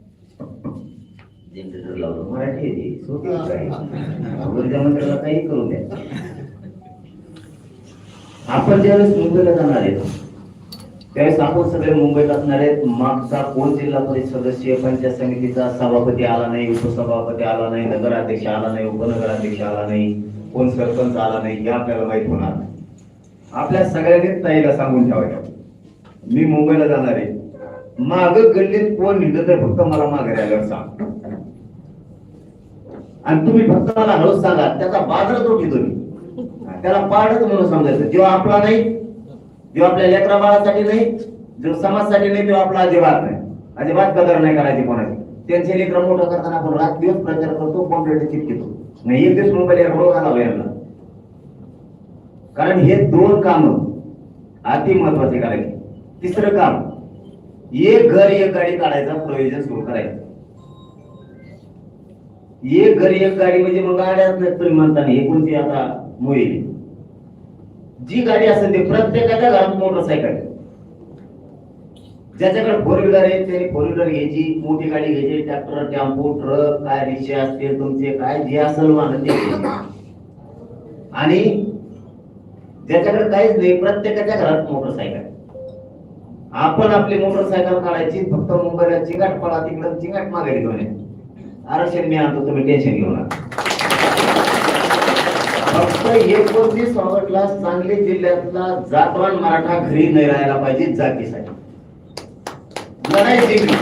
S1: मराठी ऊर्जा मंत्र्याला काही करू द्या. आपण ज्यावेळेस मुंबईला जाणार आहेत त्यावेळेस आपण सगळे मुंबईत असणार आहेत. मागचा कोण जिल्हा परिषद सदस्य, पंचायत समितीचा सभापती आला नाही, उपसभापती आला नाही, नगराध्यक्ष आला नाही, उपनगराध्यक्ष आला नाही, कोण सरपंच आला नाही हे आपल्याला माहित होणार. आपल्या सगळ्यांनी ताईला सांगून ठेवायचं मी मुंबईला जाणार आहे. माग गल्लीत कोण निघत तर फक्त मला माघारी आल्यावर सांग, आणि तुम्ही फक्त मला हळूच सांगा. त्याचा बाजारात उठी तुम्ही त्याला पाडच म्हणून समजायचं. जेव्हा आपला नाही, जेव्हा आपल्या लेकरा बाळासाठी नाही, जो समाजासाठी नाही, तेव्हा आपला अजिबात नाही, अजिबात कदर नाही करायची कोणाची. त्यांचे लेकरं मोठं करताना आपण रात दिवस प्रचार करतो, कोण रेट चिटकितो नाही. एक दिवस मुंबईला रोग आला यांना, कारण हे दोन काम अति महत्वाचे करायचे. तिसरं काम, एक घर एक गाडी काढायचा प्रयोजन सुरू करायचं. एक घर एक गाडी म्हणजे मग गाड्याच नाही तुम्ही म्हणता नाही. कोणती आता मोहिली जी गाडी असेल ते प्रत्येकाच्या घरात मोटरसायकल. ज्याच्याकडे फोर व्हीलर आहे त्याने फोर व्हीलर घ्यायची, मोठी गाडी घ्यायची, ट्रॅक्टर, टेम्पो, ट्रक, काय रिक्षा असतील तुमचे, काय जे असेल वाहन ते घ्यायचे. आणि ज्याच्याकडे काहीच नाही प्रत्येकाच्या घरात मोटरसायकल. आपण आपली मोटरसायकल काढायची, फक्त मुंबईला चिंगाट पळा, तिकडे चिंगाट मागे घेऊन ये. आरक्षण मी आणतो, तुम्ही टेन्शन घेऊ नका. फक्त 29 ऑगस्टला सांगली जिल्ह्यातला जातवान मराठा घरी नाही राहायला पाहिजे. जातीसाठी लढाई जिंकली.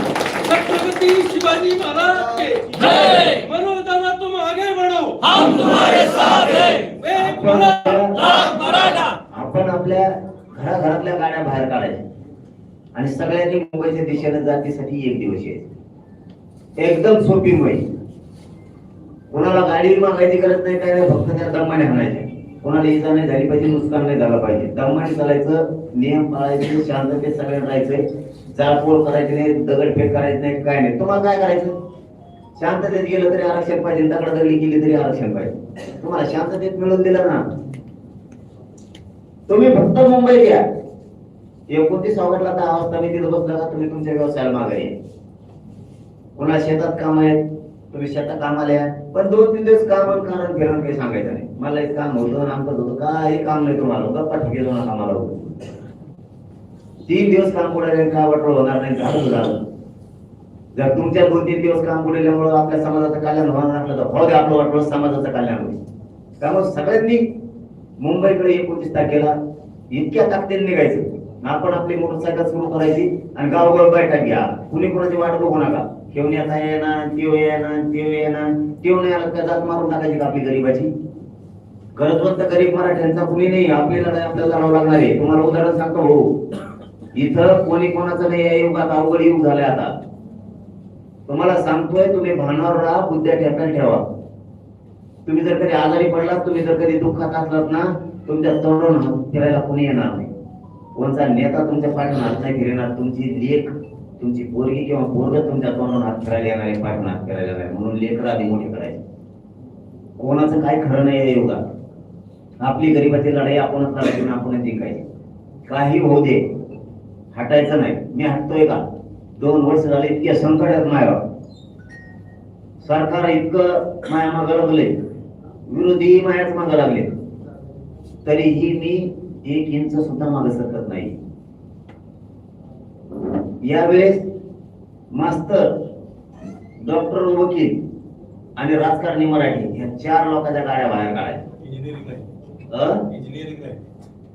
S3: छत्रपति शिवाजी महाराज के जय. मरो दादा तुम आगे बढ़ो, हम तुम्हारे साथ हैं. एक मराठा.
S1: आपण आपल्या घराघरातल्या गाड्या बाहेर काढायच्या आणि सगळ्यांनी मुंबईच्या दिशेने जातीसाठी एक दिवस यायचे. एकदम सोपी मुंबई. कोणाला गाडी मागायची गरज नाही, काय नाही, फक्त त्या दमाने हाणायचे. कोणाला इजा नाही झाली पाहिजे, नुकसान नाही झालं पाहिजे. दमाने चालायचं, नियम पाळायचे, शांततेत सगळे राहायचे, जाळपोळ करायची नाही, दगडफेक करायची नाही, काय नाही. तुम्हाला काय करायचं? शांततेत गेलं तरी आरक्षण पाहिजे, दगडदगडी केली तरी आरक्षण पाहिजे. तुम्हाला शांततेत मिळून दिलं ना, तुम्ही फक्त मुंबईत या. 29 ऑगस्टला 10 वाजता मी तिथं बसला का तुम्ही तुमच्या व्यवसायाला मागे या. कोणा शेतात काम आहेत, तुम्ही शेतात कामाला या. पण 2-3 दिवस काम कारण फिरण काही सांगायचं नाही. मला एक काम होतं, आमचं होतं, काही काम नाही तुम्हाला, गप्पा ठेके जाऊन कामाला होतं. 3 दिवस काम पुढे काय वाटलं होणार नाही, झालं. जर तुमच्या 2-3 दिवस काम पुढेल्यामुळे आपल्या समाजाचं कल्याण होणार असलं तर हो दे, आपलं वाटलं समाजाचं कल्याण होईल. त्यामुळे सगळ्यांनी मुंबईकडे 29 तारखेला इतक्या ताकदीने निघायचं. आपण आपली मोटरसायकल सुरू करायची आणि गावगाव बैठक घ्या. कुणी कोणाची वाट बघू नका. ठेवण्याचा येणार, तेव येणार, तेव येणार, तेव नाही आला त्या जात मारून टाकायची का आपली गरीबाची. गरजवंत गरीब मराठ्यांचा कुणी नाही. आपली लढाई आपल्याला लढावं लागणार आहे. तुम्हाला उदाहरण सांगतो, हो इथं कोणी कोणाचं नाही. या युगात अवघड युग झालंय आता. तुम्हाला सांगतोय, तुम्ही भानावर राहा, बुद्ध्या ठेका ठेवा. तुम्ही जर कधी आजारी पडलात, तुम्ही जर कधी दुःखात असलात ना, तुमच्या तोंडून फिरायला कोणी येणार नाही. कोणता नेता तुमच्या पाठून हात नाही फिरणार. तुमची लेख, तुमची पोरगी किंवा पोरग तुमच्या तोंडून हात फिरायला येणार आहे, पाठून हात फिरायला येणार आहे. म्हणून लेकर आधी मोठे करायचे. कोणाचं काय खरं नाही या युगात. आपली गरिबाची लढाई आपणच लढायची, आपणच जिंकायची. काही होऊ दे, हटायचं नाही. मी हटतोय का? 2 वर्ष झाले इतके संकटात मायावर, सरकार इतकं माया मागं लागले, विरोधी मायाच मागं लागले, तरीही मी 1 इंच सुद्धा मागे सरकत नाही. यावेळेस मास्तर, डॉक्टर, वकील आणि राजकारणी मराठी या 4 लोकांच्या गाड्या बाहेर काढायच्या.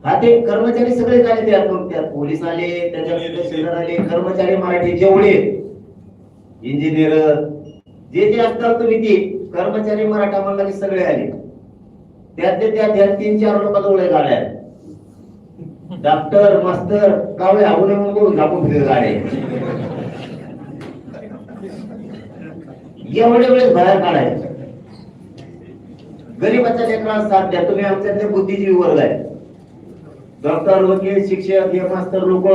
S1: हा, ते कर्मचारी सगळे झाले. त्यात पोलीस आले, त्याच्यात आले, कर्मचारी मराठी जेवढे इंजिनियर जे जे असतात तुम्ही ते कर्मचारी मराठा म्हणला की सगळे आले. त्यातले त्यात 3-4 लोकांजवळ गाड्या आहेत. डॉक्टर, मास्तर कावळे आवडे म्हणून झापून फिरले गाड्या एवढे वेळेस बाहेर काढायचे. गरीबाच्या लेकरांना साथ द्या. तुम्ही आमच्यातले बुद्धिजीवी वर्ग आहे. डॉक्टर, वकील, शिक्षक, हे मास्तर लोक,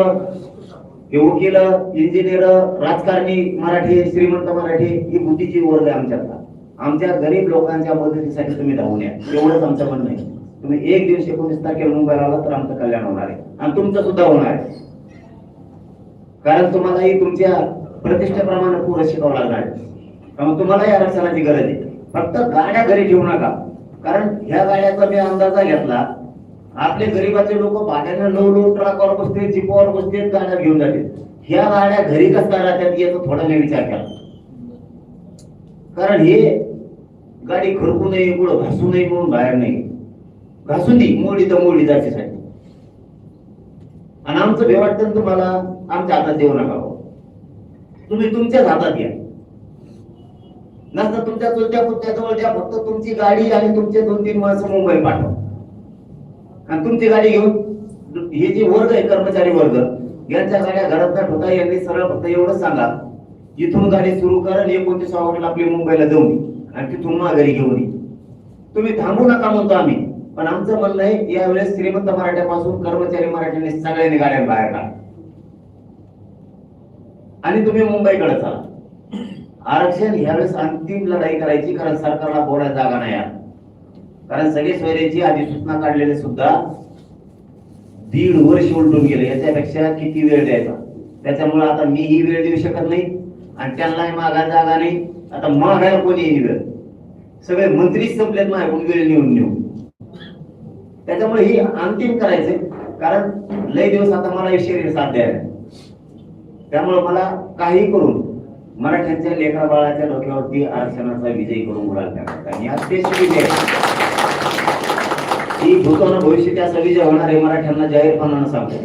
S1: हे वकील, इंजिनियर, राजकारणी मराठी, श्रीमंत मराठी, ही बुद्धिजीवी वर्ग आहे आमच्यातला. आमच्या गरीब लोकांच्या मदतीसाठी तुम्ही धावून या, एवढंच आमचं म्हणणं आहे. तुम्ही 1 दिवस 19 तारखेला मुंबईला आला तर आमचं कल्याण होणार आहे आणि तुमचं सुद्धा होणार आहे. कारण तुम्हालाही तुमच्या प्रतिष्ठेप्रमाणे पुढे शिकावं लागणार आहे. त्यामुळे तुम्हालाही आरक्षणाची गरज आहे. फक्त गाड्या घरी ठेवू नका. कारण ह्या गाड्याचा मी अंदाजा घेतला, आपले गरीबाचे लोक भाड्याने लो ट्रकवर बसते, जीपवर बसते, गाड्या घेऊन जाते. ह्या गाड्या घरी कसं राहतात याचा थोडा मी विचार केला. कारण हे गाडी खरकू नये, पुढं घासू नये म्हणून बाहेर नाही, घासून दे, मोडी तर मोडी जायच्यासाठी. आणि आमचं भे वाटतं तुम्हाला आमच्या हातात देऊ नका. तुम्ही तुमच्याच हातात घ्या. नसतं तुमच्या चुलत्या पुलत्या जवळ द्या. फक्त तुमची गाडी आणि तुमचे 2-3 माणसं मुंबई पाठवा आणि तुमची गाडी घेऊन हे जे वर्ग आहे, कर्मचारी वर्ग, यांच्या गाड्या घरात न ठेवता यांनी सरळ फक्त एवढंच सांगा, इथून गाडी सुरू करा आणि 29 ऑगस्टला आपली मुंबईला जाऊन आणि तिथून माघारी घेऊन ये. तुम्ही थांबू नका म्हणतो आम्ही. पण आमचं म्हणणं आहे, यावेळेस श्रीमंत मराठ्यापासून कर्मचारी मराठ्यांनी सगळ्यांनी गाड्या बाहेर काढा आणि तुम्ही मुंबईकडे चला. आरक्षण यावेळेस अंतिम लढाई करायची. कारण सरकारला बोलायला जागा नाही. कारण सगळे सोयऱ्याची अधिसूचना काढलेले सुद्धा 1.5 वर्ष उलटून गेले. याच्यापेक्षा किती वेळ द्यायचा? त्याच्यामुळे आता मी ही वेळ देऊ शकत नाही आणि त्यांनाही मागायला जागा नाही. आता मागायला कोणी येईल वेळ? सगळे मंत्री संपलेत माझ्याकडून वेळ निवडून. त्याच्यामुळे ही अंतिम करायचंय. कारण लय दिवस आता मला शरीर साथ द्यायला. त्यामुळे मला काही करून मराठ्यांच्या लेकरा बाळाच्या डोक्यावरती आरक्षणाचा विजय करून उडाला. ही भूतोन भविष्यात असा विजय होणार आहे. मराठ्यांना जाहीरपणानं सांगतो,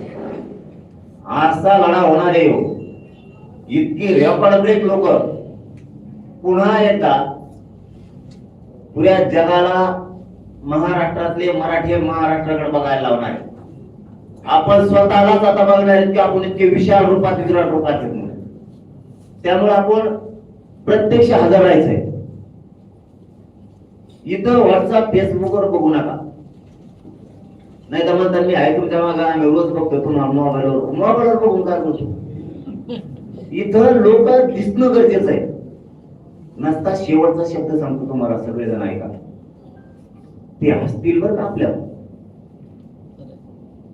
S1: असा लढा होणार आहे. इतकी रेकॉर्ड ब्रेक लोक पुन्हा एकदा पुऱ्या जगाला महाराष्ट्रातले मराठी महाराष्ट्राकडे बघायला लावणार आहे. आपण स्वतःलाच आता बघणार आहेत की आपण इतके विशाल रूपात, विराट रूपात आहेत. त्यामुळे आपण प्रत्यक्ष हजर राहायचंय. इथं व्हॉट्सअप, फेसबुकवर बघू नका. नाही तर म्हणतात मी आहे तुमच्या मागे, आम्ही रोज बघतो तुम्हाला मोबाईलवर बघून काय करतो. इथं लोक दिसणं गरजेचं आहे. नसता शेवटचा शब्द सांगतो तुम्हाला, सगळेजण ऐका. ते हसतील बरं आपल्याला.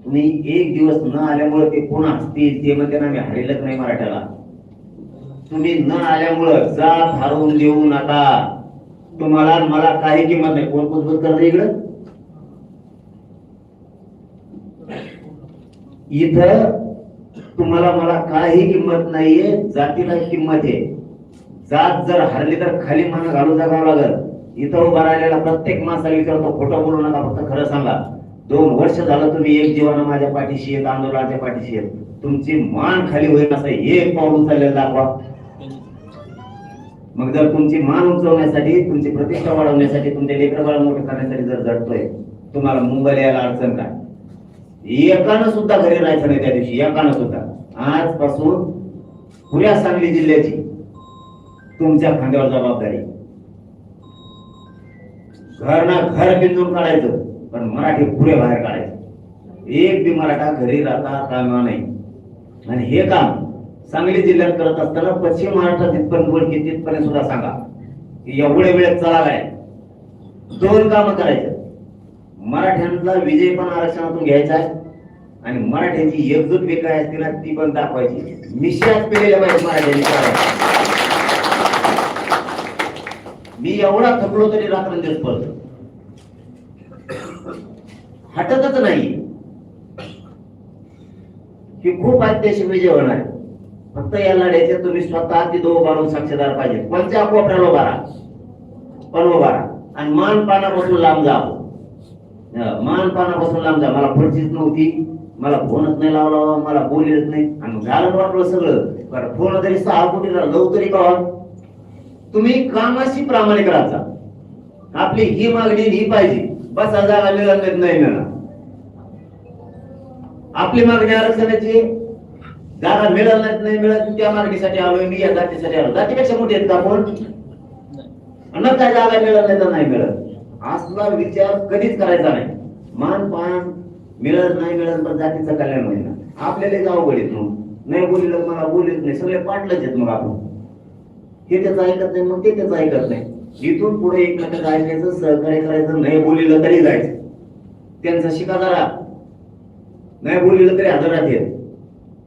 S1: तुम्ही 1 दिवस न आल्यामुळे ते कोण हसतील, ते म्हणते ना मी हारेलच नाही मराठ्याला. तुम्ही न आल्यामुळं जात हरवून देऊ नका. तुम्हाला मला काही किंमत नाही. कोण कुजबूज करत इकडं? इथं तुम्हाला मला काही किंमत नाहीये. जातीला किंमत आहे. जात जर हरली तर खाली मान घालून जगावं लागल. इथं उभा राहिलेला प्रत्येक माणसाला विचारतो, खोटं बोलू नका, फक्त खरं सांगा. 2 वर्ष झालं तुम्ही एक जीवानं माझ्या पाठीशी आहेत, आंदोलनाच्या पाठीशी आहेत. तुमची मान खाली होईल असं एक पाऊल उचललेलं दाखवा. मग जर तुमची मान उंचवण्यासाठी, तुमची प्रतिष्ठा वाढवण्यासाठी, तुमचे लेकरं बाळ मोठे करण्यासाठी जर झटतोय, तुम्हाला मुंबईला यायला अडचण काय? एकानं सुद्धा घरी राहायचं नाही त्या दिवशी, एकानं सुद्धा. आजपासून पुऱ्या सांगली जिल्ह्याची तुमच्या खांद्यावर जबाबदारी. घर ना घर बिंदून काढायचं, पण मराठी पुढे बाहेर काढायचं. एक बी मराठा घरी राहता कामा नाही. आणि हे काम सांगली जिल्ह्यात करत असताना पश्चिम महाराष्ट्रात जिथपर्यंत ओळखी तिथपर्यंत सुद्धा सांगा की एवढे वेळेत चलालाय. 2 कामं करायचं. मराठ्यांचा विजय पण आरक्षणातून घ्यायचा आहे आणि मराठ्यांची एकजूट वेगळी असते ना ती पण दाखवायची. मिश्यात पेलेल्या पाहिजे मराठ्यांनी. मी एवढा थकलो तरी रात्रंदिवस पडतो, हटतच नाही की खूप ऐतिहासिक विजय होणार. फक्त या लढ्याचे तुम्ही स्वतः ती दोघ बारून साक्षीदार पाहिजे. कोणत्या कोपऱ्याला उभारा, पण उभारा आणि मानपानापासून लांब जा. मानपानापासून लांब जा. मला पुढचीच नव्हती, मला फोनच नाही लावला, मला बोललेच नाही आणि झालं वाटलं सगळं. बरं फोन तरी 6 कोटी लव तरी कवा. तुम्ही कामाशी प्रामाणिक राहा. आपली ही मागणी ही पाहिजे, बस जागा मिळत नाही मिळणार. आपली मागणी आरक्षणाची, जागा मिळत नाही मिळत त्या मागणीसाठी आलोय मी, या जातीसाठी आलो. जातीपेक्षा मोठी आहेत का आपण? न काय जागा मिळत नाही तर नाही मिळत असला विचार कधीच करायचा नाही. मान पान मिळत नाही मिळत पण जातीचं कल्याण होईल ना. आपल्याला जाऊ गडीत नाही बोलिलं, मला बोलत नाही, सगळे पाटलंच आहेत. मग आपण हे त्याचं ऐकत नाही, मग ते त्याचं ऐकत नाही. इथून पुढे एकमेकांचं ऐकायचं, सहकार्य करायचं. नाही बोलिलं तरी जायचं, त्यांचा शिका जरा. नाही बोलिलं तरी हजरात येत.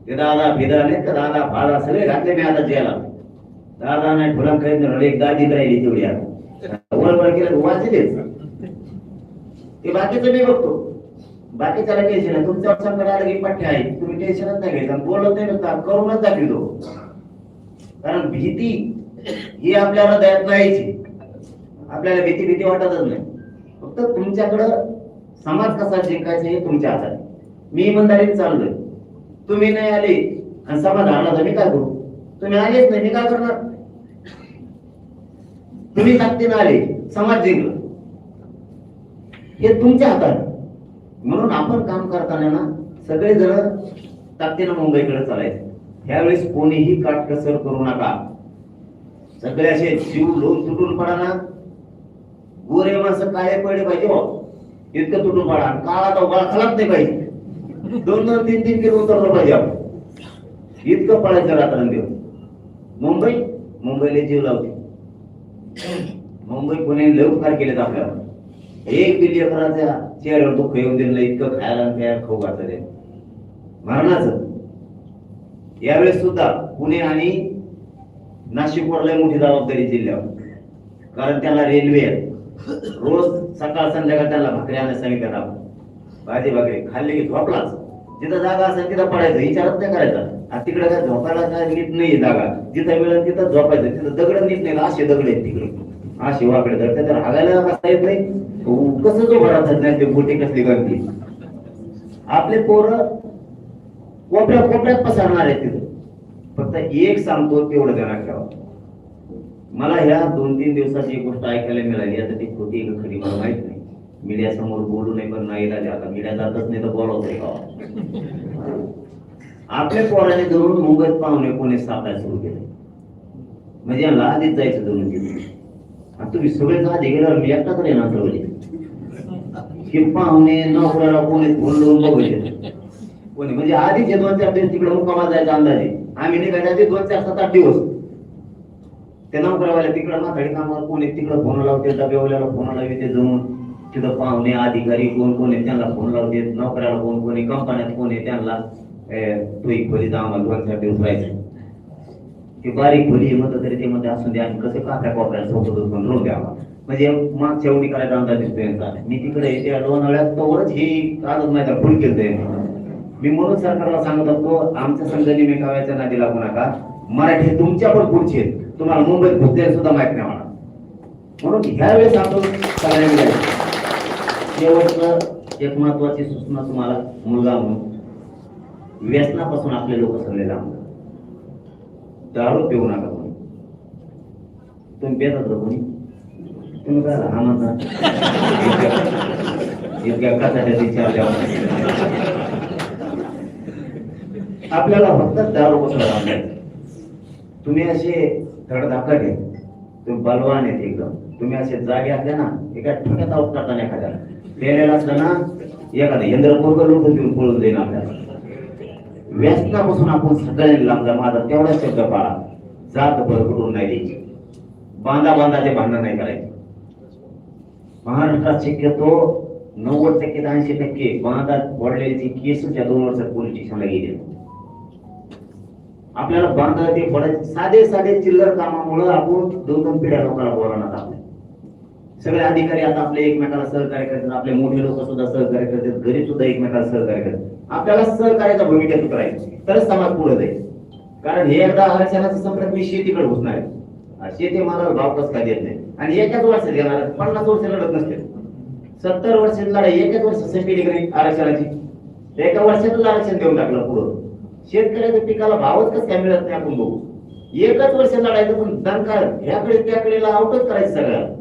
S1: ते दादा फिदा नाही तर दादा फादा सगळे घातले मी आता जेला. दादा नाही फुलां काही एक दादी राहिली तेवढी. आता वर केलं वाचलेच ते. बाकीचं मी बघतो, बाकीच्याला टेन्शन आहे. तुमच्या संकट आलं की पठ्ठे आहे, तुम्ही टेन्शनच नाही घ्यायचं. बोलत नाही नुसता करूनच दाखवतो. कारण भीती ही आपल्या हृदयात नाहीची. आपल्याला भीती वाटतच नाही. फक्त तुमच्याकडं समाज कसा जिंकायचा हे तुमच्या हातात. मी इमानदारीने चाललोय, तुम्ही नाही आले आणि समाज हारला तर मी काय करू? तुम्ही आलेच नाही, मी काय करणार? तुम्ही ताकदीने आले, समाज जिंकला, हे तुमच्या हातात. म्हणून आपण काम करताना ना सगळेजण ताकदीनं मुंबईकडे चालायचं. ह्यावेळेस कोणीही काटकसर करू नका. सगळे असे जीव लोन तुटून पडा ना. गोरे माणसं काळे पडले पाहिजे हो, इतकं तुटून पडा. काळा तो गळा खालाच नाही पाहिजे. 2-2, 3-3 किलो उतरलं पाहिजे आपण. इतकं पडायचं रात्रंदिवस. मुंबईला जीव लावते. मुंबई पुणे लय उपकार केलेत आपल्याला. 1 बिलियनच्या चेहऱ्यावर दुःख येऊन दिलं. इतकं खायला तयार खाऊ घातलं मरणाचं. यावेळेस सुद्धा पुणे आणि नाशिकवर लय मोठी जबाबदारी जिल्ह्यावर. कारण त्याला रेल्वे आहे. रोज सकाळ संध्याकाळ त्याला भाकरी आणायला सांगितलं आपण. भाजी भाकरी खाल्ली की झोपलाच. जिथं जागा असेल तिथं पडायचं, विचारच नाही करायचा. तिकडे काय झोपायला काय नीट नाही जागा. जिथं मिळेल तिथं झोपायचं. तिथं दगड नीट नाही, असे दगड आहेत तिकडे, असे वाकडे दगड. तर हागायला कसा येत नाही, कसं जो भरात नाही. ते बोटी कसली गळती. आपले पोरं कोपऱ्यात पसरणार आहेत तिथं. फक्त एक सांगतो तेवढं ध्यानात ठेवा. मला ह्या 2-3 दिवसाची एक गोष्ट ऐकायला मिळाली. आता ती खोटी का खरी मला माहित नाही. मीडिया समोर बोलू नाही, पण नाही राजा आता मीडिया जातच नाही तर बोलवतोय का? आपल्या पोराने जरूर मुंबईत पाहुणे कोणी सापडायला सुरू केले. म्हणजे यांना आधीच जायचं जरूर तिथे. आणि तुम्ही सगळेच आधी गेल्यावर मी एकटा तर येणार सगळे. हे पाहुणे नोकऱ्याला कोणी फोन लावून बघायचे कोणी. म्हणजे आधीच 2-4 दिवस तिकडे मुक्कामाला जायचा अंदाजे. आम्ही निघायच्या आधी 2-4-7-8 दिवस ते नोकऱ्यावाल्या तिकडं माथाडी कामावर कोणी तिकडं फोन लावते. डब्यावाल्याला फोन लावते जमून. तिथं पाहुणे अधिकारी कोण आहे त्यांना फोन लावते. नोकऱ्याला कोणी कंपन्यात कोण आहे त्यांना तू एक खोली तर आम्हाला 2-4 दिवस राहायचं. ती बारीक खोली म्हणत तरी ते मध्ये असून द्या. आणि कसं काफ्या कोपऱ्याला सोबतच पण रोज द्यावा. म्हणजे मागच्या एवढी करायचा अंदाज दिसतो यांचा. मी तिकडे त्या लोणावळ्यात तोवरच ही आजच नाही फुल केलं. मी म्हणून सरकारला सांगत असतो, आमच्या संघ निमेकाव्याच्या नादी लागू नका. मराठी तुमच्या पण पुढचे आहेत. तुम्हाला मुंबईत घुसले सुद्धा माहित नाही मला. म्हणून ह्या वेळेस आपण सगळ्यांनी शेवटचं एक महत्वाची सूचना तुम्हाला, मुलगा म्हणून व्यसनापासून आपले लोक सगळे लांब. दारू पिऊ नका कोणी. तुम्ही पेतात कोणी? तुम्ही काय हा म्हणता इतक्या कसाच्या विचार आपल्याला फक्त दारूपासून लांब. तुम्ही असे धडधाकट आहे, तुम्ही बलवान आहेत एकदम. तुम्ही असे जागे असले ना एका ठोक्यात आऊट करताना एखाद्याला पेलेला असलं ना एखादा यंत्रपूर्व लोक देऊन पळून देईन आपल्याला. व्यसनापासून आपण सगळ्यांनी लांब माझा तेवढा शब्द पाळा. जात भरभरून नाही द्यायची, बांधाचे भांडण नाही करायचे. महाराष्ट्रात शक्यतो 90% ते 80% बांधात पडलेली केस त्या 2 वर्षात पोलीस स्टेशनला गेले. आपल्याला बांधा ते पडायचे साधे चिल्लर कामामुळे आपण 2-2 पिढ्या लोकांना बोलवणार. आपले सगळे अधिकारी आता आपले एकमेकाला सहकार्य करतात, आपले मोठे लोक सुद्धा सहकार्य करतात, गरीब सुद्धा एकमेकाला सहकार्य करतात. आपल्याला सहकार्याच्या भूमिकेत उतरायचं तरच समाज पुढे जाईल. कारण हे एकदा आरक्षणाचं संकट मी शेतीकडे घुसणार आहे. शेती मला भाव कस काय देत नाही आणि एकाच वर्षात घेणार 50 वर्ष लढत नसते. 70 वर्षात लढाई एकाच वर्ष संपली नाही आरक्षणाची. एका वर्षातच आरक्षण देऊन टाकलं पुढं. शेतकऱ्याच्या पिकाला भावच कसं काय मिळत नाही आपण बघू. एकच वर्ष लढायचं पण दणकार ह्याकडे त्याकडेला आउटच करायचं सगळं.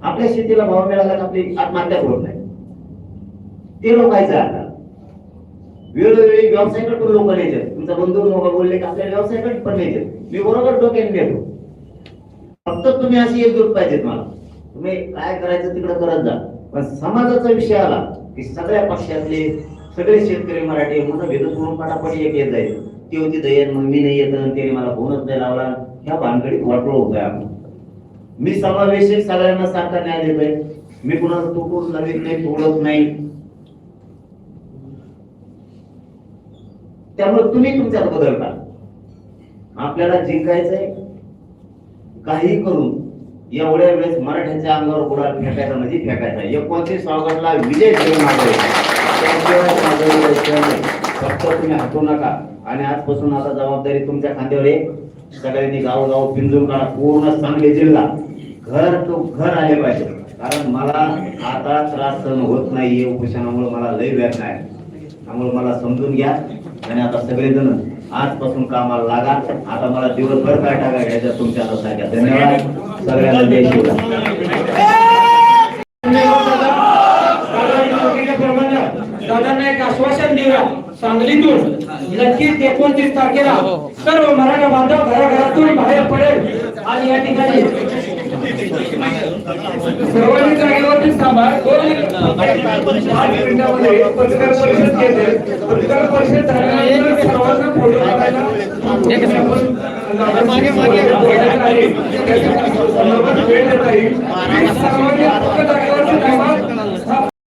S1: आपल्या शेतीला भाव मिळाला तर आपली आत्महत्या होत नाही. ते लोकांचं आता वेळोवेळी व्यवसायाकडे पण लोक नेतात. तुमचा बंधू मोबाईल बोलले की आपल्या व्यवसायाकडे पण नेतात. मी बरोबर डोक्याने नेतो. फक्त तुम्ही अशी एकजूट पाहिजेत. मला तुम्ही काय करायचं तिकडे करत जा. पण समाजाचा विषय आला की सगळ्या पक्षातले सगळे शेतकरी मराठी म्हणून भेद करून पटापटी एक येत जाईल. ती होती दयन मग मी नाही येत त्याने मला फोनच नाही लावला. ह्या भानगडीत वाटलो होतोय आपण. मी समावेशक सगळ्यांना सारखा न्याय देतोय. मी कुणाला तुटून नवीन नाही तोडत नाही. त्यामुळे तुम्ही तुमच्यात बदल करा. आपल्याला जिंकायचंय काही करून. एवढ्या वेळेस मराठ्यांच्या अंगावर गुलाल फेकायचा म्हणजे फेकायचा. 29 ऑगस्टला विजय घेऊन फक्त तुम्ही हटू नका. आणि आजपासून आता जबाबदारी तुमच्या खांद्यावर आहे. सगळ्यांनी गावोगाव पिंजून काढा. पूर्ण सांगली जिल्हा घर तो घर आले पाहिजे. कारण मला आता त्रास सहन होत नाहीये उपोषणामुळे. मला लय वेदना आहे. त्यामुळे मला समजून घ्या. आणि आता सगळेजण आजपासून कामाला लागा. आता मला दिवसभर काय टाका घ्यायचा तुमच्या हातात. धन्यवाद सगळ्यांना. जय शिवराय.
S3: दादांना एक आश्वासन देऊया. सांगलीतून नक्कीच 29 तारखेला सर्व मराठा बांधव घराघरातून बाहेर पडेल. आणि या ठिकाणी सर्वांनी जागेवरती थांबा. 2 मिनिटांमध्ये पत्रकार परिषद घेते. पत्रकार परिषद झाल्यानंतर सर्वांना फोटो काढायला मागे वेळ देता येईल. सर्वांनी